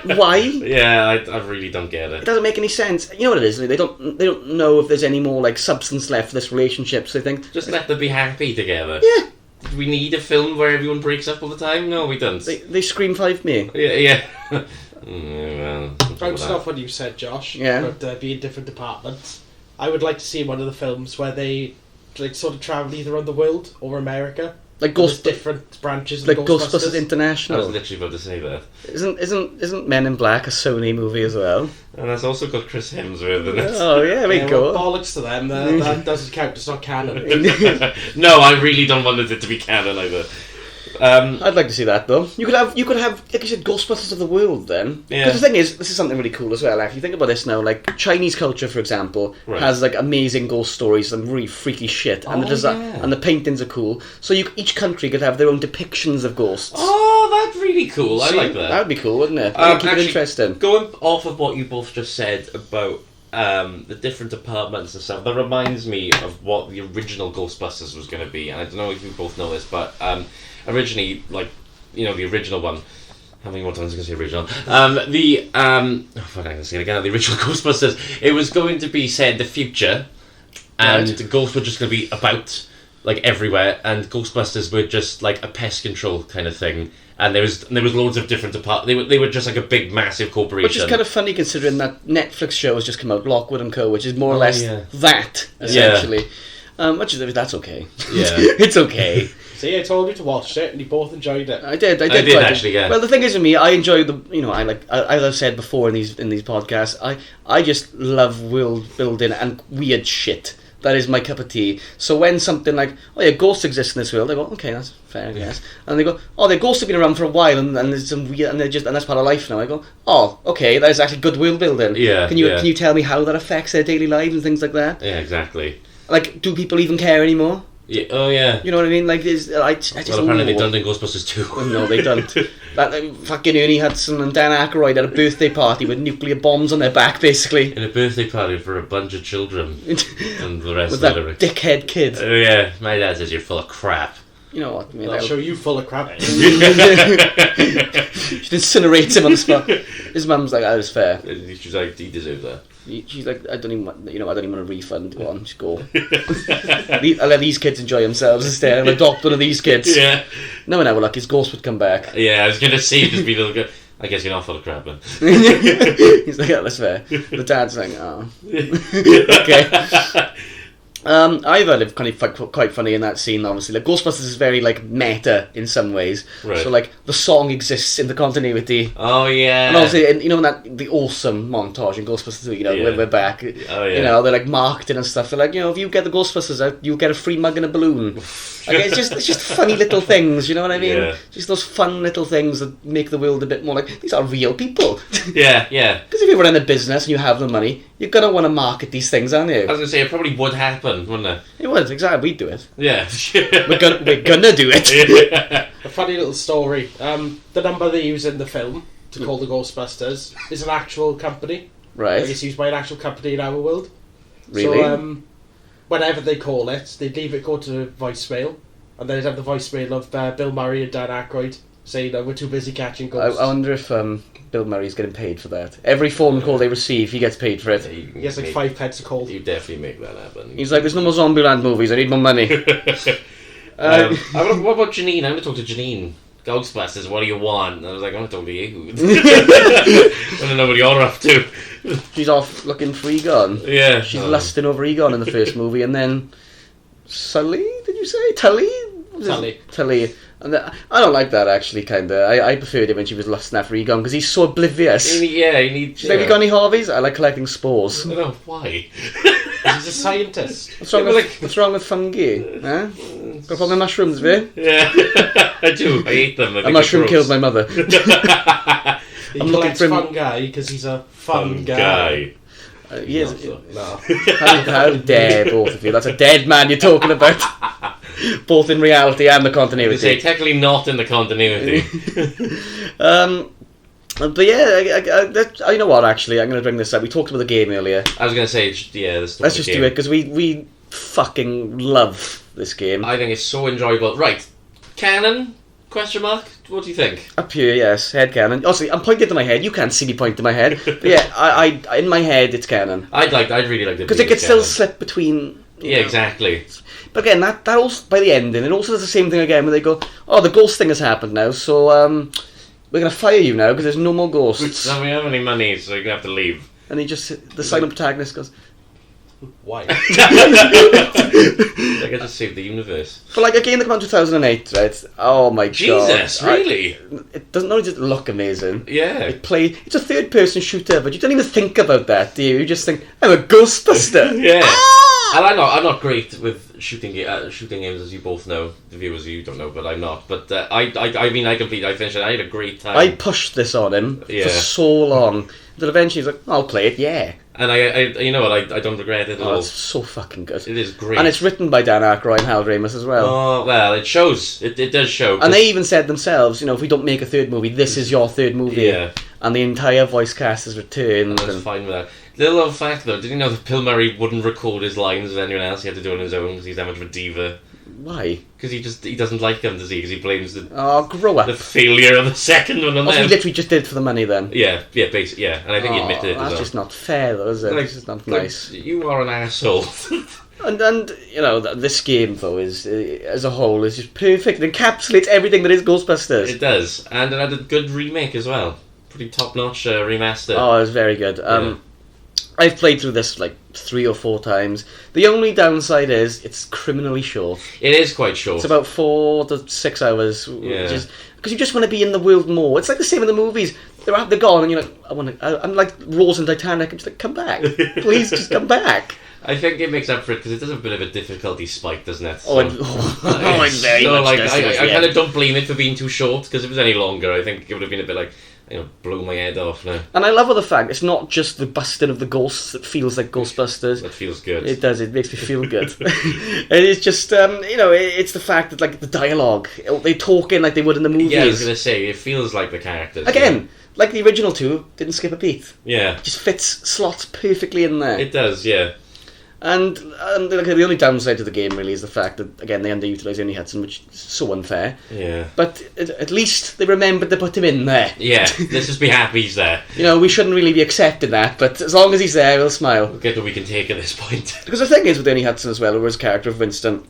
Why? Yeah, I really don't get it. It doesn't make any sense. You know what it is? They don't know if there's any more like substance left for this relationship, so they think... Just let them be happy together. Yeah. Do we need a film where everyone breaks up all the time? No, we don't. They Scream 5 me. Yeah. Well, bouncing off what you said, Josh, about being different departments, I would like to see one of the films where they like sort of travel either around the world or America. Like different branches like of Ghostbusters International. I was literally about to say that. Isn't Men in Black a Sony movie as well? And that's also got Chris Hemsworth in it. Oh yeah, there we go. Well, bollocks to them. That doesn't count. It's not canon. No, I really don't want it to be canon either. I'd like to see that though. You could have, like you said, Ghostbusters of the world then. Because the thing is, this is something really cool as well. Actually, think about this now. Like Chinese culture, for example, has like amazing ghost stories and really freaky shit, and and the paintings are cool. So each country could have their own depictions of ghosts. Oh, that's really cool. I like that. That would be cool, wouldn't it? Keep it interesting. Going off of what you both just said about the different departments and stuff, that reminds me of what the original Ghostbusters was going to be. And I don't know if you both know this, but originally, like, you know, the original one. How many more times am I going to say original? I can say it again. The original Ghostbusters. It was going to be set in the future, and the ghosts were just going to be about like everywhere, and Ghostbusters were just like a pest control kind of thing. And there was loads of different departments. They were just like a big, massive corporation. Which is kind of funny considering that Netflix show has just come out, Lockwood & Co., which is more or less that, essentially. That's okay. Yeah. It's okay. See, I told you to watch it, and you both enjoyed it. I did actually. Yeah. Well, the thing is with me, I enjoy as I've said before in these podcasts, I just love world building and weird shit. That is my cup of tea. So when something like, oh yeah, ghosts exist in this world, I go, okay, that's fair, I guess. And they go, oh, the ghosts have been around for a while, and there's some weird, and that's part of life now. I go, oh, okay, that is actually good world building. Yeah. Can you tell me how that affects their daily lives and things like that? Yeah, exactly. Like, do people even care anymore? Yeah. Oh yeah. You know what I mean? Like, I just apparently they don't in Ghostbusters 2. Well, no, they don't. That fucking Ernie Hudson and Dan Aykroyd had a birthday party with nuclear bombs on their back, basically. In a birthday party for a bunch of children, and the rest with of that dickhead kid. Oh yeah, my dad says you're full of crap. You know what? I'll show you full of crap. She incinerates him on the spot. His mum's like, that was fair. She's like, he deserves that. She's like, I don't even want a refund. Go on, just go. I'll let these kids enjoy themselves instead. I'll adopt one of these kids. Yeah. No, look, his ghost would come back. Yeah, I was going to say, just be a little good. I guess you're not full of crap, then. He's like, yeah, that's fair. The dad's like, oh. Okay. I thought it kind of quite funny in that scene, obviously. Like, Ghostbusters is very, like, meta in some ways. Right. So, like, the song exists in the continuity. Oh, yeah. And obviously, in the awesome montage in Ghostbusters 2, we're back. Oh, yeah. They're, like, marketing and stuff. They're like, if you get the Ghostbusters out, you'll get a free mug and a balloon. Like, it's just funny little things, you know what I mean? Yeah. Just those fun little things that make the world a bit more like, these are real people. Yeah. Because if you're running a business and you have the money, you're going to want to market these things, aren't you? I was going to say, it probably would happen, wouldn't it? It would, exactly. We'd do it. Yeah. We're gonna do it. Yeah. A funny little story. The number they use in the film to call the Ghostbusters is an actual company. Right. Like, it's used by an actual company in our world. Really? So, whenever they call it, they'd leave it go to voicemail, and then they'd have the voicemail of Bill Murray and Dan Aykroyd saying, we're too busy catching ghosts. I wonder if Bill Murray's getting paid for that. Every phone call they receive, he gets paid for it. He gets like 5 pence a call. You definitely make that happen. He's like, there's no more Zombieland movies, I need more money. What about Janine? I'm going to talk to Janine. Ghostbusters, what do you want? And I was like, I'm going to talk to you. I don't know what you're up to. She's off looking for Egon. Yeah. She's lusting over Egon in the first movie, and then Sully, did you say? Tully. And I don't like that, actually, kind of. I preferred it when she was lusting after Egon, because he's so oblivious. She's like, have you got any hobbies? I like collecting spores. I don't know, why? He's a scientist. What's wrong with fungi? Huh? Got a problem with mushrooms, Vic? Yeah, I do. I hate them. A mushroom killed my mother. He collects fungi because he's a fun guy. Yes. No. How dare both of you? That's a dead man you're talking about. Both in reality and the continuity. Say technically not in the continuity. But yeah, you know what? Actually, I'm going to bring this up. We talked about the game earlier. I was going to say, yeah, let's just do it because we fucking love this game. I think it's so enjoyable. Right, canon? Question mark? What do you think? Up here, yes, head canon. Obviously, I'm pointing to my head. You can't see me pointing to my head. But yeah, I in my head, it's canon. I'd really like to because it could still slip between. Yeah, exactly. But again, that also by the ending, it also does the same thing again when they go, "Oh, the ghost thing has happened now, so we're going to fire you now because there's no more ghosts. We don't have any money, so you're going to have to leave." And the silent protagonist goes, "Why?" Like, I just saved the universe. But like a game that came out in 2008, right? Oh my god. Jesus, really? It doesn't only just look amazing. Yeah. It's a third-person shooter, but you don't even think about that, do you? You just think, I'm a Ghostbuster. Yeah. And I'm not great with shooting games, as you both know. The viewers, you don't know, but I'm not. But I finished it. I had a great time. I pushed this on him for so long that eventually he's like, I'll play it, yeah. And I you know what, I don't regret it at all. It's so fucking good. It is great. And it's written by Dan Aykroyd and Hal Ramis as well. Oh, well, it shows. It does show. And they even said themselves, if we don't make a third movie, this is your third movie. Yeah. And the entire voice cast has returned. And I was fine with that. Little fact though, did you know that Bill Murray wouldn't record his lines with anyone else? He had to do it on his own because he's that much of a diva. Why? Because he doesn't like them, does he? Because he blames grow up. The failure of the second one on them. He literally just did it for the money then. Yeah, basically, yeah. And I think he admitted it as well. That's just not fair though, is it? It's just not nice. You are an asshole. And this game though is as a whole is just perfect. It encapsulates everything that is Ghostbusters. It does, and it had a good remake as well. Pretty top-notch remaster. Oh, it was very good. I've played through this like 3 or 4 times. The only downside is it's criminally short. It is quite short. It's about 4 to 6 hours. Yeah. Because you just want to be in the world more. It's like the same in the movies. They're gone, and you're like, I'm like Rose and Titanic. I'm just like, come back, please, just come back. I think it makes up for it because it does have a bit of a difficulty spike, doesn't it? So, it very much does. I kind of don't blame it for being too short because if it was any longer, I think it would have been a bit like, blow my head off now. And I love the fact it's not just the busting of the ghosts that feels like Ghostbusters. That feels good. It does. It makes me feel good. It is just, it's the fact that like the dialogue, they talk in like they would in the movies. Yeah, I was gonna say it feels like the characters. Again, like the original 2, didn't skip a beat. Yeah, Just slots perfectly in there. It does, yeah. And like, the only downside to the game really is the fact that, again, they underutilise Ernie Hudson, which is so unfair. Yeah. But at least they remembered to put him in there. Yeah, let's just be happy he's there. We shouldn't really be accepting that, but as long as he's there, we'll smile. We'll get what we can take at this point. Because the thing is with Ernie Hudson as well, or his character of Winston,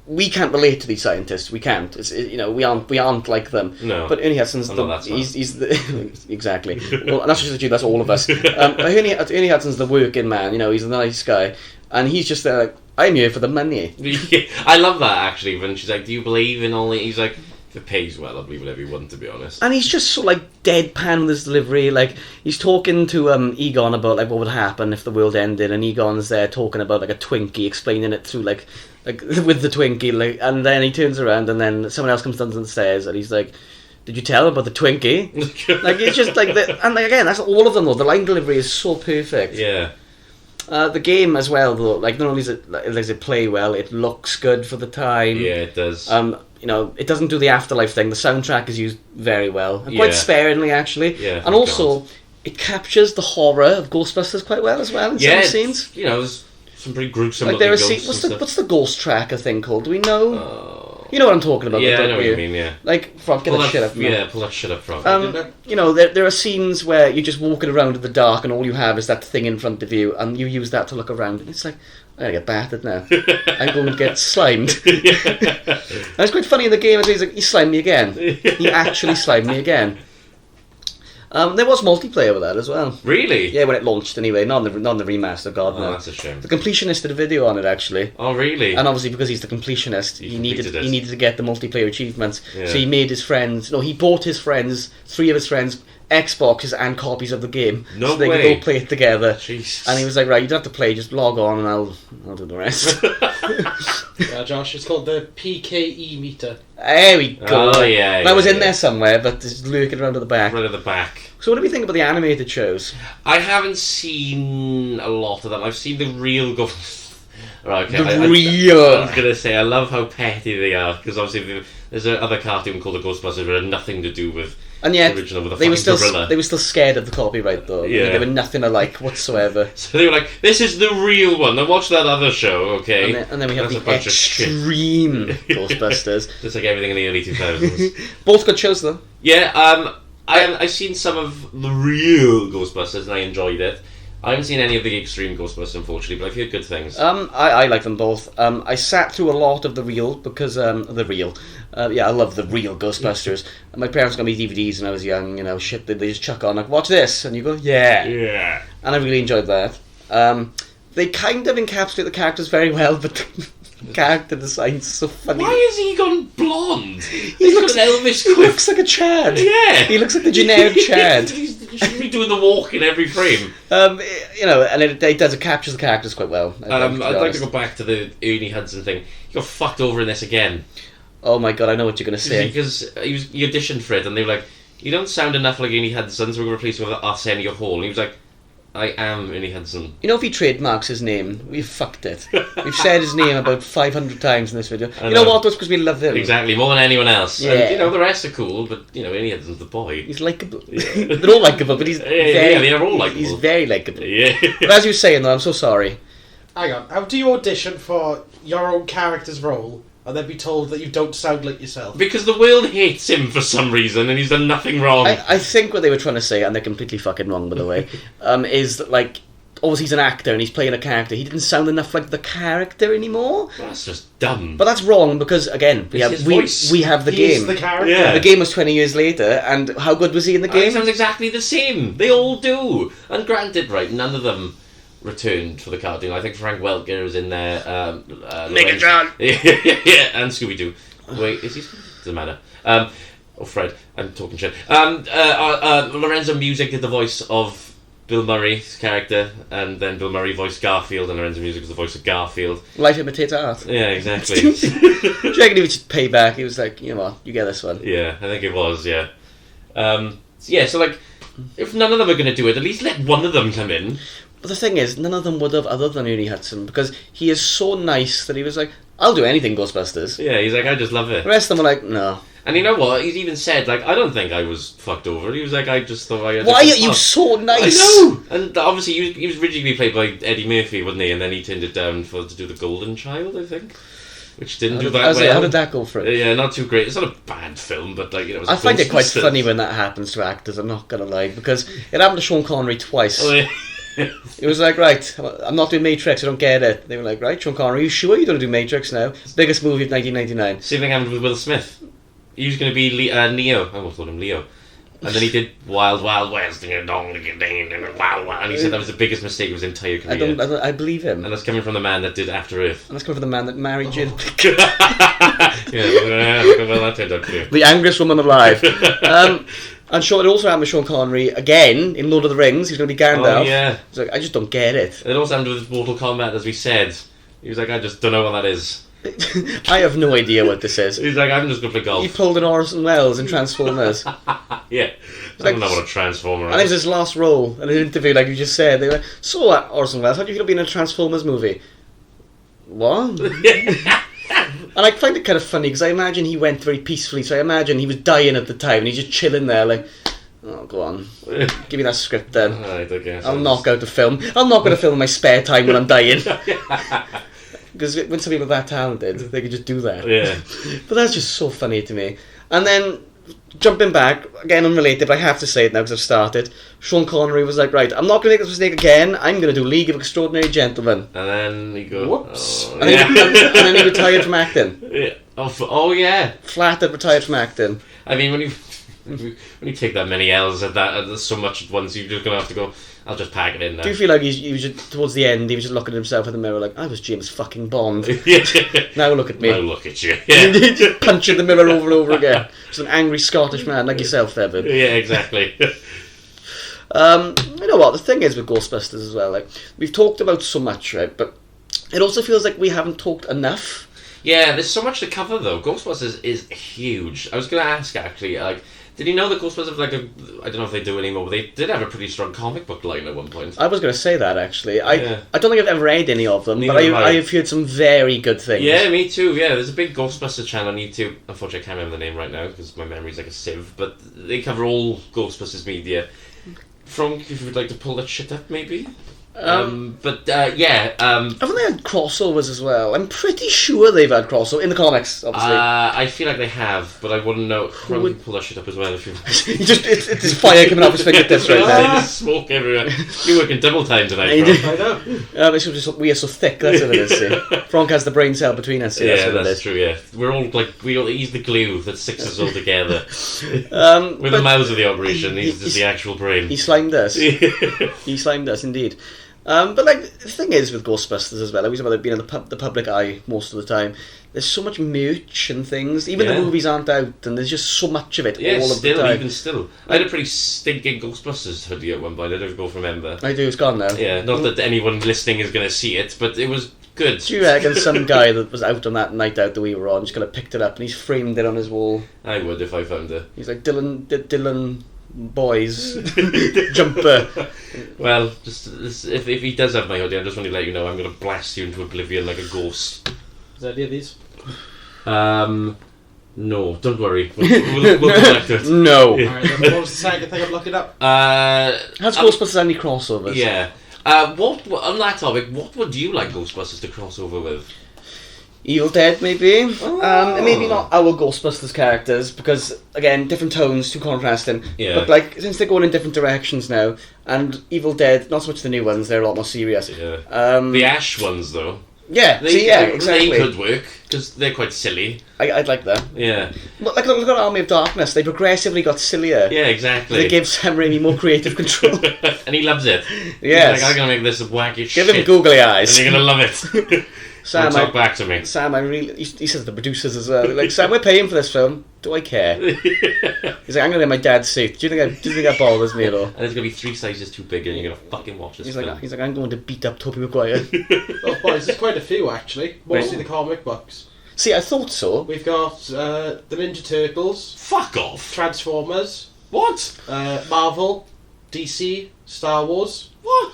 we can't relate to these scientists. We can't. We aren't like them. No. But Ernie Hudson's he's the exactly. Well, and that's just you. That's all of us. Ernie Hudson's the working man. He's a nice guy, and he's just there like, I'm here for the money. Yeah, I love that actually. When she's like, "Do you believe in all?" He's like, "If it pays well, I'll believe whatever you want." To be honest. And he's just so like deadpan with his delivery. Like he's talking to Egon about like what would happen if the world ended, and Egon's there talking about like a Twinkie, explaining it through like with the Twinkie, like, and then he turns around and then someone else comes down the stairs and he's like, "Did you tell him about the Twinkie?" Like it's just like and like, again, that's all of them though. The line delivery is so perfect. Yeah. The game as well though, like not only does it play well, it looks good for the time. Yeah, it does. It doesn't do the afterlife thing. The soundtrack is used very well, and quite sparingly actually. Yeah. And also, it captures the horror of Ghostbusters quite well as well in some scenes. There's some pretty gruesome. Like there are scenes. What's the ghost tracker thing called? Do we know? You know what I'm talking about? Yeah, I know what you mean. Yeah. Like, Frog, get that shit up. Yeah, pull that shit up, Frog. There are scenes where you're just walking around in the dark and all you have is that thing in front of you, and you use that to look around, and it's like, I'm gonna get battered now. I'm going to get slimed. And it's quite funny in the game. He's like, he slimed me again. He actually slimed me again. There was multiplayer with that as well. Really? Yeah, when it launched anyway. Not in the remaster, God no. That's a shame. The completionist did a video on it actually. Oh really? And obviously because he's the completionist, he needed to get the multiplayer achievements. Yeah. So he made his friends. No, he bought his friends, 3 of his friends, Xboxes and copies of the game, so they could all play it together. Jesus. And he was like, "Right, you don't have to play, just log on and I'll do the rest." Yeah, Josh, it's called the PKE meter. There we go. Oh yeah. That was in there somewhere, but it's lurking around at the back. Right at the back. So what do we think about the animated shows? I haven't seen a lot of them. I've seen the real Right, okay. I was going to say, I love how petty they are, because obviously there's another cartoon called The Ghostbusters that had nothing to do with the original, with they were still scared of the copyright though. Yeah. They were nothing alike whatsoever. So they were like, this is the real one, now watch that other show, okay? And then we have the extreme Ghostbusters. Just like everything in the early 2000s. Both good shows though. Yeah, I've seen some of the real Ghostbusters and I enjoyed it. I haven't seen any of the extreme Ghostbusters, unfortunately, but I've heard good things. I like them both. I sat through a lot of the real because I love the real Ghostbusters. And my parents got me DVDs when I was young. Shit, they just chuck on like, watch this, and you go, yeah. And I really enjoyed that. They kind of encapsulate the characters very well, but the character design's so funny. Why has he gone blonde? He looks like a Chad. Yeah, he looks like the generic Chad. He shouldn't be doing the walk in every frame. And it captures the characters quite well. I'd like to go back to the Ernie Hudson thing. He got fucked over in this again. Oh my god, I know what you're going to say. Because he auditioned for it, and they were like, "You don't sound enough like Ernie Hudson, so we're going to replace you with Arsenio Hall." And he was like, "I am Ernie Hudson." If he trademarks his name, we've fucked it. We've said his name about 500 times in this video. You know what? That's because we love him. Exactly, more than anyone else. Yeah. And, the rest are cool, but, Ernie Hudson's the boy. He's likeable. Yeah. They're all likeable, but they're all likeable. He's very likeable. Yeah. But as you were saying, though, I'm so sorry. Hang on. How do you audition for your own character's role and then be told that you don't sound like yourself? Because the world hates him for some reason, and he's done nothing wrong. I think what they were trying to say, and they're completely fucking wrong, by the way, is that, like, obviously he's an actor and he's playing a character. He didn't sound enough like the character anymore. Well, that's just dumb. But that's wrong because, again, we have the game. The character. Yeah. The game was 20 years later, and how good was he in the game? He sounds exactly the same. They all do. And granted, right, none of them returned for the cartoon. I think Frank Welker was in there. Megatron. Yeah, and Scooby-Doo. Wait, is he? Doesn't matter. Fred. I'm talking shit. Lorenzo Music did the voice of Bill Murray's character, and then Bill Murray voiced Garfield, and Lorenzo Music was the voice of Garfield. Life imitates art. Yeah, exactly. Do you reckon he would just pay back? He was like, you know what, you get this one. Yeah, I think it was, yeah. So like, if none of them are going to do it, at least let one of them come in. But the thing is, none of them would have, other than Ernie Hudson, because he is so nice that he was like, I'll do anything Ghostbusters. Yeah, he's like, I just love it. The rest of them were like, no. And you know what? He's even said, like, I don't think I was fucked over. He was like, I just thought I had... Why are you so nice? I know! And obviously, he was originally played by Eddie Murphy, wasn't he? And then he turned it down to do The Golden Child, I think. Which didn't do that well. How did that go for it? Yeah, not too great. It's not a bad film, but, like, you know, it was I find it quite funny when that happens to actors, I'm not going to lie, because it happened to Sean Connery twice. Oh, yeah. It was like, right, I'm not doing Matrix, I don't get it. They were like, right, Sean Connery, are you sure you don't do Matrix now? Biggest movie of 1999. Same thing happened with Will Smith. He was going to be Neo. I almost called him Leo. And then he did Wild Wild West, and he said that was the biggest mistake of his entire career. I believe him. And that's coming from the man that did After Earth. And that's coming from the man that married Jill. Well, that turned out clear. The angriest woman alive. And it also happened with Sean Connery again in Lord of the Rings. He's going to be Gandalf. Oh, yeah. He's like, I just don't get it. It also happened with Mortal Kombat, as we said. He was like, I just don't know what that is. I have no idea what this is. He's like, I'm just going to play golf. He pulled an Orson Welles in Transformers. Yeah. I don't know what a Transformer is. And it was his last role in an interview, like you just said. They were like, so Orson Welles, how do you feel being in a Transformers movie? What? And I find it kind of funny, because I imagine he went very peacefully, so I imagine he was dying at the time, and he's just chilling there, like, oh, go on. Give me that script then. Right, okay. I'll knock out the film. I'm not going to film in my spare time when I'm dying. Because when some people are that talented, they could just do that. Yeah. But that's just so funny to me. And then, jumping back, again unrelated, but I have to say it now because I've started, Sean Connery was like, right, I'm not going to make this mistake again, I'm going to do League of Extraordinary Gentlemen. And then he goes... Whoops. And then he retired from acting. Yeah. Oh, yeah. Flat out retired from acting. I mean, when you take that many L's at that, so much at once, you're just going to have to go, I'll just pack it in now. Do you feel like he was just, towards the end, he was just looking at himself in the mirror like, I was James fucking Bond. Now look at me. Now look at you. Yeah. Just punching the mirror over and over again. Just an angry Scottish man like yourself, Evan. Yeah, exactly. You know what, the thing is with Ghostbusters as well, like, we've talked about so much, right, but it also feels like we haven't talked enough. Yeah, there's so much to cover though. Ghostbusters is huge. I was going to ask actually, like, did you know that Ghostbusters like I don't know if they do anymore, but they did have a pretty strong comic book line at one point. I was going to say that actually. I don't think I've ever read any of them, Neither but I've heard some very good things. Yeah, me too. Yeah, there's a big Ghostbusters channel on YouTube. Unfortunately, I can't remember the name right now because my memory's like a sieve. But they cover all Ghostbusters media. From if you would like to pull that shit up, maybe. Haven't they had crossovers as well? I'm pretty sure they've had crossover in the comics, obviously. I feel like they have, but I wouldn't know. Who would pull that shit up as well if you... it's this fire coming off his fingertips right now. There's smoke everywhere. You're working double time tonight, I know. We are so thick, that's what it is, see. Frank has the brain cell between us, see, yeah, that's true, yeah. We're all like, he's the glue that sticks us all together. We're the mouths of the operation, he's just the actual brain. He slimed us. He slimed us, indeed. But like the thing is with Ghostbusters as well, like we talk about it being in the public eye most of the time. There's so much merch and things. Even the movies aren't out, and there's just so much of it all of the time. Even still, I had a pretty stinking Ghostbusters hoodie at one point. I don't know if you remember. I do. It's gone now. Yeah, not that anyone listening is going to see it, but it was good. Do you reckon some guy that was out on that night out that we were on just kind of picked it up and he's framed it on his wall? I would if I found it. He's like Dylan Boys jumper. Well, just if he does have my hoodie, I just want to let you know I'm going to blast you into oblivion like a ghost. Is there any of these? No, don't worry. We'll collect it. No. Alright, what was the second thing I'm looking up? Has Ghostbusters any crossovers? Yeah. What on that topic? What would you like Ghostbusters to cross over with? Evil Dead, maybe. Maybe not our Ghostbusters characters, because, again, different tones, too contrasting. Yeah. But, like, since they're going in different directions now, and Evil Dead, not so much the new ones, they're a lot more serious. Yeah. The Ash ones, though. Yeah, exactly. They could work, because they're quite silly. I'd like that. Yeah. But, like, look at Army of Darkness, they progressively got sillier. Yeah, exactly. They give Sam Raimi more creative control. And he loves it. Yes. He's like, I'm going to make this wacky shit. Give him googly eyes. And you're going to love it. Sam, talk back to me. Sam, he says to the producers as well, like, Sam, we're paying for this film. Do I care? He's like, I'm going to get my dad's suit. Do you think that bothers me at all? And it's going to be 3 sizes too big and you're going to fucking watch this film. He's like, I'm going to beat up Tobey Maguire. Oh, boys, there's quite a few, actually. Mostly the comic books. See, I thought so. We've got the Ninja Turtles. Fuck off. Transformers. What? Marvel. DC. Star Wars. What?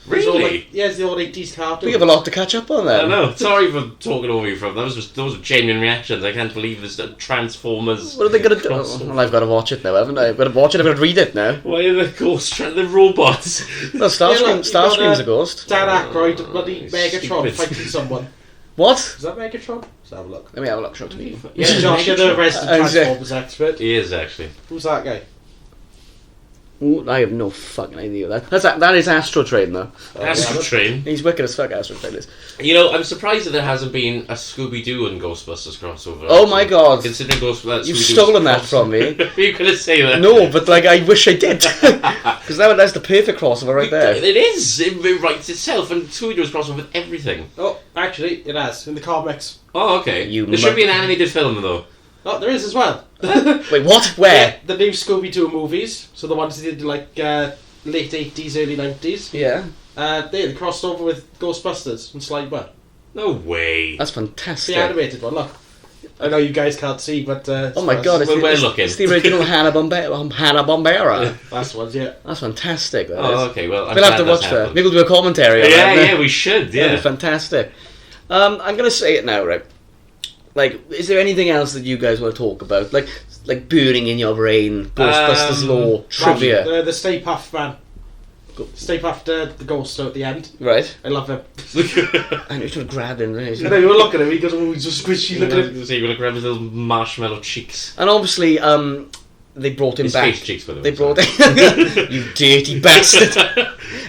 Really? It's the old 80s cartoon. We have a lot to catch up on then. I know. Sorry for talking over you from those were genuine reactions. I can't believe this Transformers. What are they going to do? Well, I've got to watch it now, haven't I? I've got to watch it. I've got to read it now. Why are the robots? No, Starscream's a ghost. Dan Aykroyd, bloody Megatron fighting someone. What? Is that Megatron? Let's have a look. Let me have a look. Show it to me. Yeah, Josh, you're the resident Transformers expert. He is actually. Who's that guy? Ooh, I have no fucking idea. That is Astro Train though. Astro Train. He's wicked as fuck. Astro Train is. You know, I'm surprised that there hasn't been a Scooby-Doo and Ghostbusters crossover. Oh my god! Considering Ghostbusters, you've stolen that from me. You're gonna say that? No, but like I wish I did, because that's the perfect crossover right there. It is. It writes itself, and Scooby-Doo is crossover with everything. Oh, actually, it has in the comics. Oh, okay. There should be an animated film though. Oh, there is as well. Wait, what? Where? Yeah, the new Scooby-Doo movies. So the ones they did like late 80s, early 90s. Yeah. They crossed over with Ghostbusters and Slide No way. That's fantastic. The animated one, look. I know you guys can't see, but... oh my god, we're looking. It's the original Hanna-Barbera. That's one, yeah. That's fantastic. Okay, well, we'll have to watch that. Maybe we'll do a commentary on that. Yeah, we should, yeah. That'd be fantastic. I'm going to say it now, right? Like, is there anything else that you guys want to talk about? Like burning in your brain, Ghostbusters lore, trivia. The Stay Puft Man. Stay Puft, the ghost at the end. Right. I love him. I know, you're trying to grab him, right? I know, you were looking at him, he goes, oh, he's just squishy, look at him. So you're going to grab his little marshmallow cheeks. And obviously, they brought him back. Face cheeks, by the way. They brought him. You dirty bastard.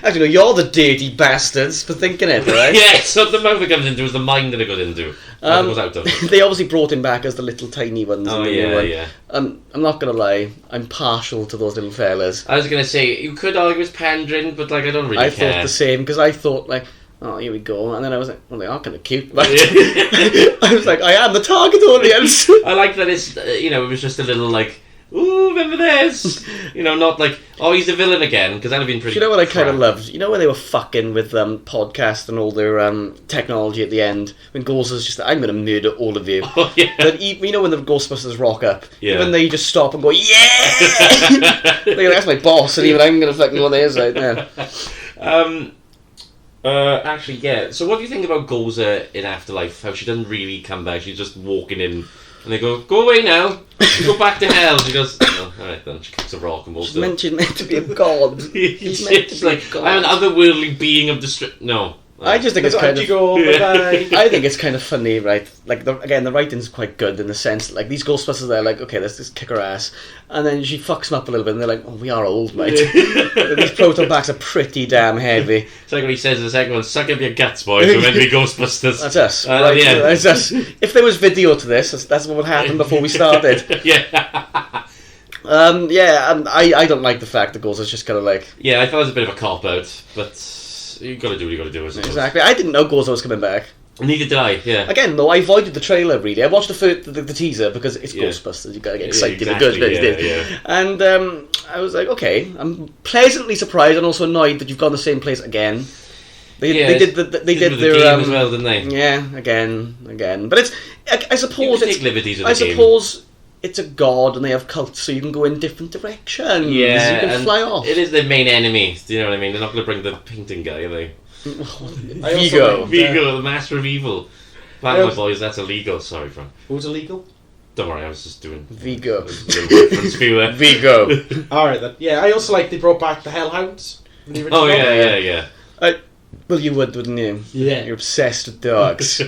Actually, no, you're the dirty bastards for thinking it, right? Yeah, so the mouth it comes into is the mind that it goes into. What it goes out of. They obviously brought him back as the little tiny ones. Oh, in the yeah, new one. yeah. I'm not going to lie, I'm partial to those little fellas. I was going to say, you could argue it's pandering, but like I don't really care. I thought the same, because I thought like, oh, here we go. And then I was like, well, they are kind of cute. I was like, I am the target audience. I like that it's, it was just a little like, ooh, remember this? Not like, oh, he's the villain again, because that would have been pretty. Do you know what I kind of loved? You know when they were fucking with podcast and all their technology at the end, when Ghostbusters was just, I'm going to murder all of you. Oh, yeah. But you know when the Ghostbusters rock up, yeah. When they just stop and go, yeah! That's my boss, and even I'm going to fucking go on his right now. Actually, yeah. So what do you think about Gozer in Afterlife? How she doesn't really come back, she's just walking in. And they go away now. You go back to hell. She goes, oh, alright then. She kicks a rock and walks She's meant to be a god. She's meant to be like, a god. I'm an otherworldly being of No. I just think it's kind of. I think it's kind of funny, right? Like the writing's quite good in the sense that, like, these Ghostbusters, they're like, okay, let's just kick her ass, and then she fucks them up a little bit, and they're like, oh, we are old, mate. These proton packs are pretty damn heavy. It's like when he says in the second one, "Suck up your guts, boys. We're meant to be Ghostbusters." That's us. Right? Yeah. That's us. If there was video to this, that's what would happen before we started. Yeah. I don't like the fact that Ghostbusters just kind of like. Yeah, I thought it was a bit of a cop out, but. You got to do what you got to do, isn't it? Exactly. I didn't know Ghostbusters was coming back. Neither did I. Yeah. Again, though, I avoided the trailer really. I watched the teaser because it's Ghostbusters. You got to get excited. Yeah, exactly. Yeah. And I was like, okay, I'm pleasantly surprised and also annoyed that you've gone the same place again. They did their game as well, didn't they? Yeah, again. But it's I suppose you can take liberties with I the game. suppose. It's a god and they have cults, so you can go in different directions. Yeah, you can fly off. It is the main enemy. Do you know what I mean? They're not going to bring the painting guy, are they? Vigo, the master of evil. Pardon my boys, that's illegal. Sorry, Frank. Who's illegal? Don't worry, I was just doing Vigo. Vigo. All right then. Yeah, I also like they brought back the Hellhounds. Oh yeah. Well, you would, wouldn't you? Yeah. You're obsessed with dogs.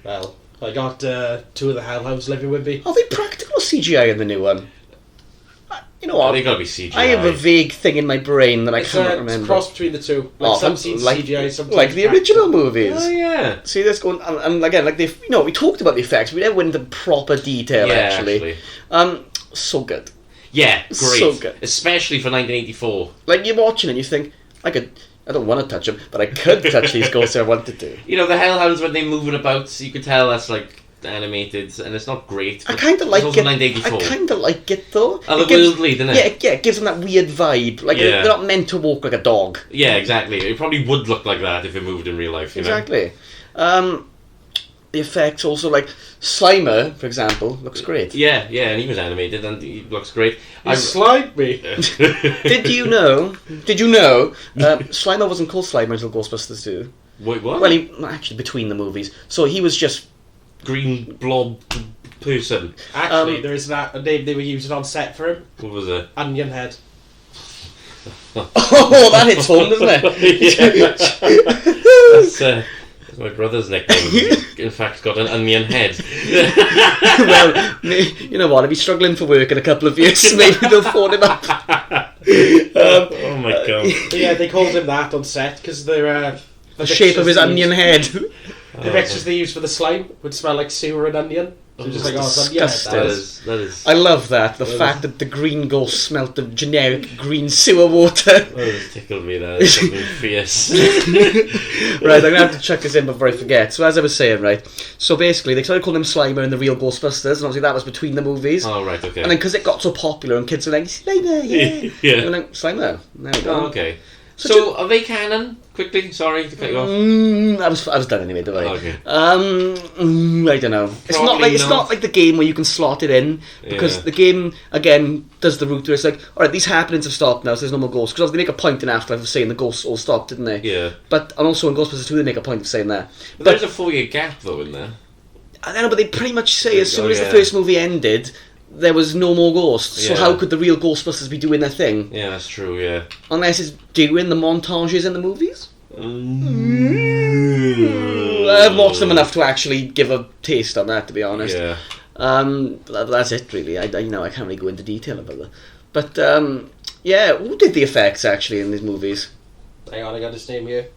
Well. I got 2 of the Hellhounds living with me. Are they practical or CGI in the new one? You know what? They gotta be CGI. I have a vague thing in my brain that I cannot remember. It's a cross between the two. Like some scenes CGI, sometimes like the original movies. Oh yeah. See this going, and again, like we talked about the effects. We never went into proper detail. Actually. So good. Yeah, great. So good, especially for 1984. Like you're watching it, you think I don't want to touch them, but I could touch these ghosts if I wanted to. You know, the Hellhounds, when they moving about, you could tell that's like animated, and it's not great. I kind of like it. 1984. I kind of like it though. Otherworldly, doesn't it? Yeah, it gives them that weird vibe. Like they're not meant to walk like a dog. Yeah, exactly. It probably would look like that if it moved in real life. You know? Exactly. the effects also, like Slimer, for example, looks great. Yeah, and he was animated and he looks great. You slimed me. Did you know Slimer wasn't called Slimer until Ghostbusters 2? Wait, what? Well, actually, between the movies. So he was just... Green blob person. Actually, there is a name they were using on set for him. What was it? Onion Head. Oh, that hits home, doesn't it? That's my brother's nickname. He's in fact got an onion head. Well, you know what? If he's struggling for work in a couple of years, maybe they'll phone him up. Oh my god. Yeah, they called him that on set because they're... the shape of his onion head. The mixtures they used for the slime would smell like sewer and onion. So just like, disgusting. That is. I love that. The fact that the green ghost smelt of generic green sewer water. That has tickled me there. It's something fierce. Right, I'm going to have to chuck this in before I forget. So as I was saying, right, so basically they started calling him Slimer in the real Ghostbusters, and obviously that was between the movies. Oh, right, okay. And then because it got so popular and kids were like, Slimer, yeah. Yeah. And then Slimer, there we go. Oh, okay. So are they canon? Quickly, sorry to cut you off. I was done anyway, don't worry. Okay. I don't know. It's not like the game where you can slot it in, because the game again does the route where it's like, all right, these happenings have stopped now, so there's no more ghosts. Because they make a point in Afterlife of saying the ghosts all stopped, didn't they? Yeah. And also in Ghostbusters 2 they make a point of saying that. But there's a 4-year gap though in there. I don't know, but they pretty much say as soon as the first movie ended, there was no more ghosts. So how could the real Ghostbusters be doing their thing? Yeah, that's true. Yeah. Unless it's doing the montages in the movies. I've watched them enough to actually give a taste on that, to be honest. Yeah. That's it, really. I can't really go into detail about that. But who did the effects actually in these movies? Hang on, I got his name here.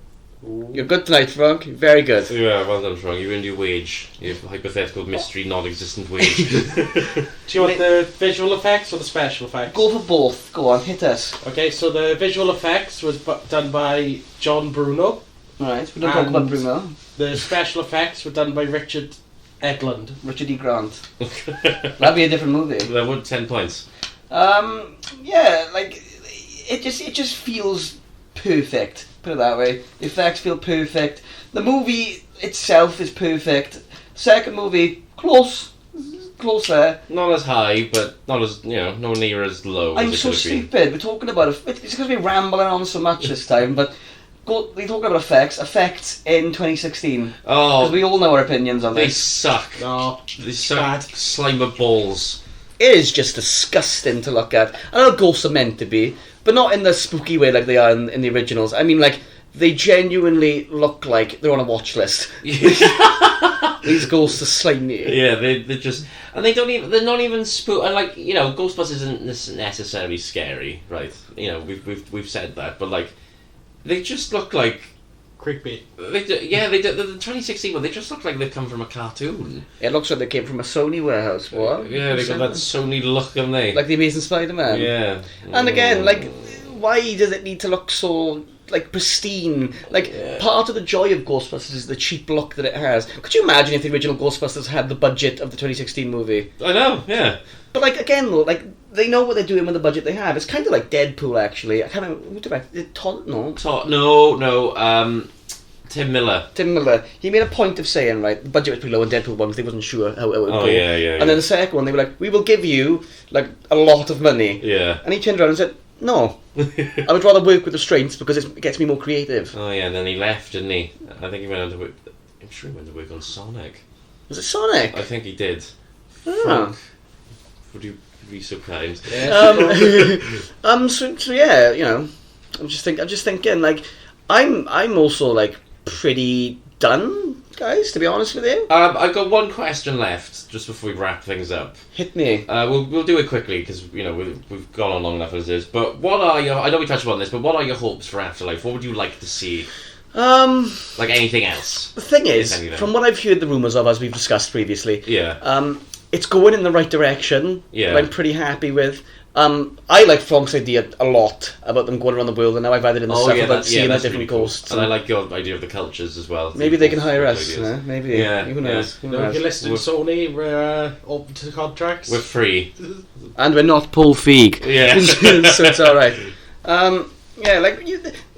Ooh. You're good tonight, Frank. Very good. Yeah, well done, Frank. You earned your wage. Your hypothetical mystery non-existent wage. Do you want the visual effects or the special effects? Go for both. Go on, hit us. Okay, so the visual effects was done by John Bruno. Right, we don't talk about Bruno. The special effects were done by Richard Edlund. Richard E. Grant. That'd be a different movie. That would 10 points. It just feels perfect. Put it that way. The effects feel perfect. The movie itself is perfect. Second movie, close there. Not as high, but not as, nowhere near as low. I'm so stupid. We're talking about it's because we're rambling on so much this time, but we're talking about effects in 2016. Oh, because we all know our opinions on this. They suck. No, they suck. Bad. Slimer balls. It is just disgusting to look at. I know ghosts are meant to be, but not in the spooky way like they are in the originals. I mean, like, they genuinely look like they're on a watch list. These ghosts are slimy. Yeah, they're just... And they're not even spook... And, like, Ghostbusters isn't necessarily scary, right? We've said that, but, like, they just look like... Creepy. The 2016 one, they just look like they've come from a cartoon. It looks like they came from a Sony warehouse. What? Yeah, they got that Sony look, haven't they? Like the Amazing Spider-Man. Yeah. And again, like, why does it need to look so, like, pristine? Like, part of the joy of Ghostbusters is the cheap look that it has. Could you imagine if the original Ghostbusters had the budget of the 2016 movie? I know, yeah. But, like, again, though, like, they know what they're doing with the budget they have. It's kind of like Deadpool, actually. I can't remember. Who directed? Todd? No. No. Tim Miller. Tim Miller. He made a point of saying, right, the budget was pretty low in Deadpool 1 because they wasn't sure how it would go. Yeah. And then the second one, they were like, we will give you, like, a lot of money. Yeah. And he turned around and said, no. I would rather work with restraints because it gets me more creative. Oh, yeah, and then he left, didn't he? I think he went on to work... I'm sure he went to work on Sonic. Was it Sonic? I think he did. Oh. Would you be so kind? Yeah. So yeah, I'm just thinking, like, I'm also, like, pretty done, guys, to be honest with you. I've got one question left just before we wrap things up. Hit me. We'll do it quickly because we've gone on long enough as it is. But what are your... I know we touched upon this, but what are your hopes for Afterlife? What would you like to see? Like anything else? The thing is, from what I've heard the rumours of, as we've discussed previously, it's going in the right direction. Yeah. That I'm pretty happy with. I like Frank's idea a lot about them going around the world, and now I've added in the stuff about seeing the different coasts. And I like your idea of the cultures as well. Maybe they can hire us. Maybe. Yeah. Who knows? If you're listening, Sony, we're open to contracts. We're free. And we're not Paul Feig. Yeah. So it's alright.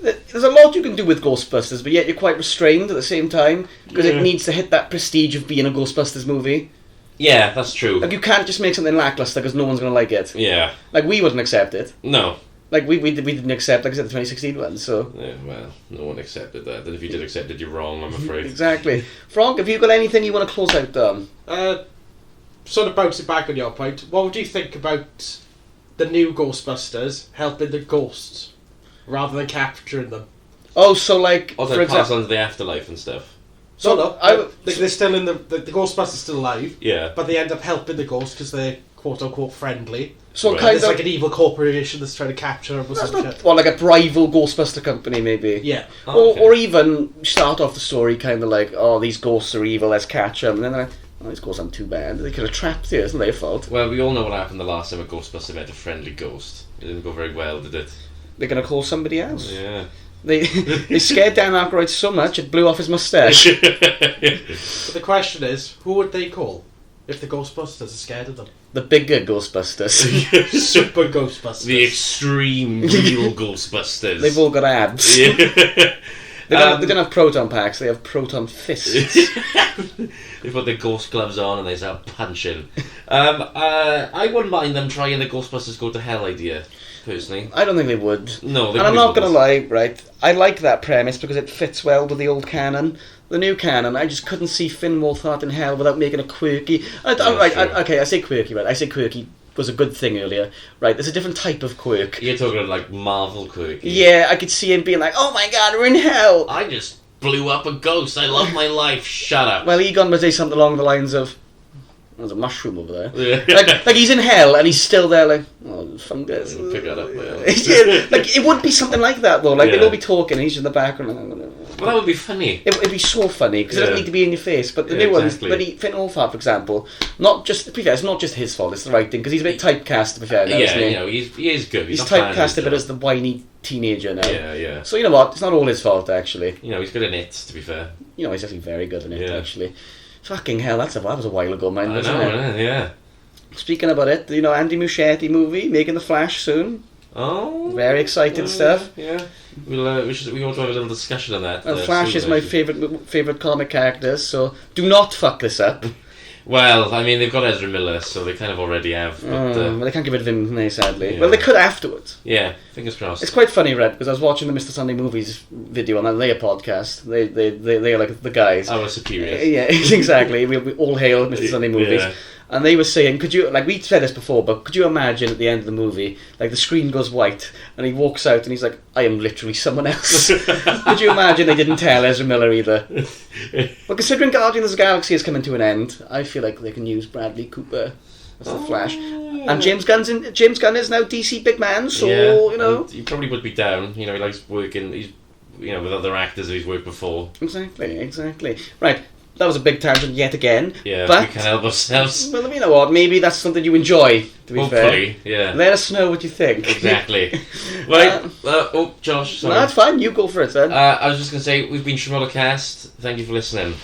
there's a lot you can do with Ghostbusters, but yet you're quite restrained at the same time because it needs to hit that prestige of being a Ghostbusters movie. Yeah, that's true. Like, you can't just make something lackluster because no one's going to like it. Yeah. Like, we wouldn't accept it. No. Like, we didn't accept, like I said, the 2016 one, so... Yeah, well, no one accepted that. And if you did accept it, you're wrong, I'm afraid. Exactly. Frank, have you got anything you want to close out on? Sort of bouncing back on your point, what would you think about the new Ghostbusters helping the ghosts rather than capturing them? Oh, so like... Also, for pass on to the afterlife and stuff. So, they're still in the Ghostbusters still alive. Yeah. But they end up helping the ghosts because they're quote unquote friendly. So right. kind It's of like an evil corporation that's trying to capture them or something. well, like a rival Ghostbuster company, maybe. Yeah. Oh, okay. Or even start off the story kind of like, oh, these ghosts are evil, let's catch them. And then they're like, oh, these ghosts aren't too bad. They could have trapped you, it's not their fault. Well, we all know what happened the last time a Ghostbuster met a friendly ghost. It didn't go very well, did it? They're going to call somebody else. Yeah. They scared Dan Aykroyd so much it blew off his moustache. But the question is, who would they call if the Ghostbusters are scared of them? The bigger Ghostbusters. Super Ghostbusters. The extreme real Ghostbusters. They've all got abs. Yeah. They don't have proton packs, they have proton fists. They put their ghost gloves on and they start punching. I wouldn't mind them trying the Ghostbusters Go to Hell idea, personally. I don't think they would. No, they And I'm not going to wouldn't. lie, right? I like that premise because it fits well with the old canon. The new canon, I just couldn't see Finn Wolfhard in hell without making it quirky. I say quirky, right? I say quirky was a good thing earlier. Right, there's a different type of quirk. You're talking like Marvel quirky. Yeah, I could see him being like, oh my god, we're in hell! I just blew up a ghost. I love my life. Shut up. Well, Egon would say something along the lines of, there's a mushroom over there. Yeah. Like he's in hell and he's still there like, oh, fungus. Pick that up, yeah. Yeah, like, it would be something like that though. Like, Yeah. they'd all be talking and he's in the background. Well, that would be funny. It'd be so funny because it doesn't Yeah. need to be in your face. But the Yeah, new exactly. ones, Finn Wolfhard, for example, to be fair, it's not just his fault. It's the writing because he's a bit typecast. To be fair, now, Yeah, isn't he? you know, he is good. He's not bad at typecast a his bit job. as the whiny teenager now. Yeah, yeah. So you know what? It's not all his fault actually. You know, he's good in it, to be fair. You know, he's actually very good in it Yeah. actually. Fucking hell, that was a while ago, man. I Wasn't know, it? yeah. Speaking about it, you know, Andy Muschietti movie making the Flash soon. Oh. Very exciting stuff. Yeah. We ought to have a little discussion on that. And Flash soon, is my actually. favourite comic character, so do not fuck this up. Well, I mean, they've got Ezra Miller, so they kind of already have. But, Well, they can't get rid of him, no, sadly. Yeah. Well, they could afterwards. yeah, fingers crossed. It's quite funny, Red, because I was watching the Mr. Sunday Movies video on their podcast. They are like the guys. Our superiors. Yeah, exactly. We all hail Mr. Sunday Movies. Yeah. And they were saying, could you, like, we said this before, but could you imagine at the end of the movie, like, the screen goes white, and he walks out and he's like, I am literally someone else. Could you imagine they didn't tell Ezra Miller either? But considering Guardians of the Galaxy is coming to an end, I feel like they can use Bradley Cooper as the Flash. And James Gunn is now DC big man, so, you know. and he probably would be down. You know, he likes working, with other actors that he's worked before. Exactly. Right. That was a big tangent yet again. Yeah, but we can't help ourselves. Well, you know what? Maybe that's something you enjoy. To be Hopefully, fair, yeah. let us know what you think. Exactly. Right. Josh. Sorry. No, that's fine. You go for it then. I was just going to say, we've been Shamullahcast. Thank you for listening.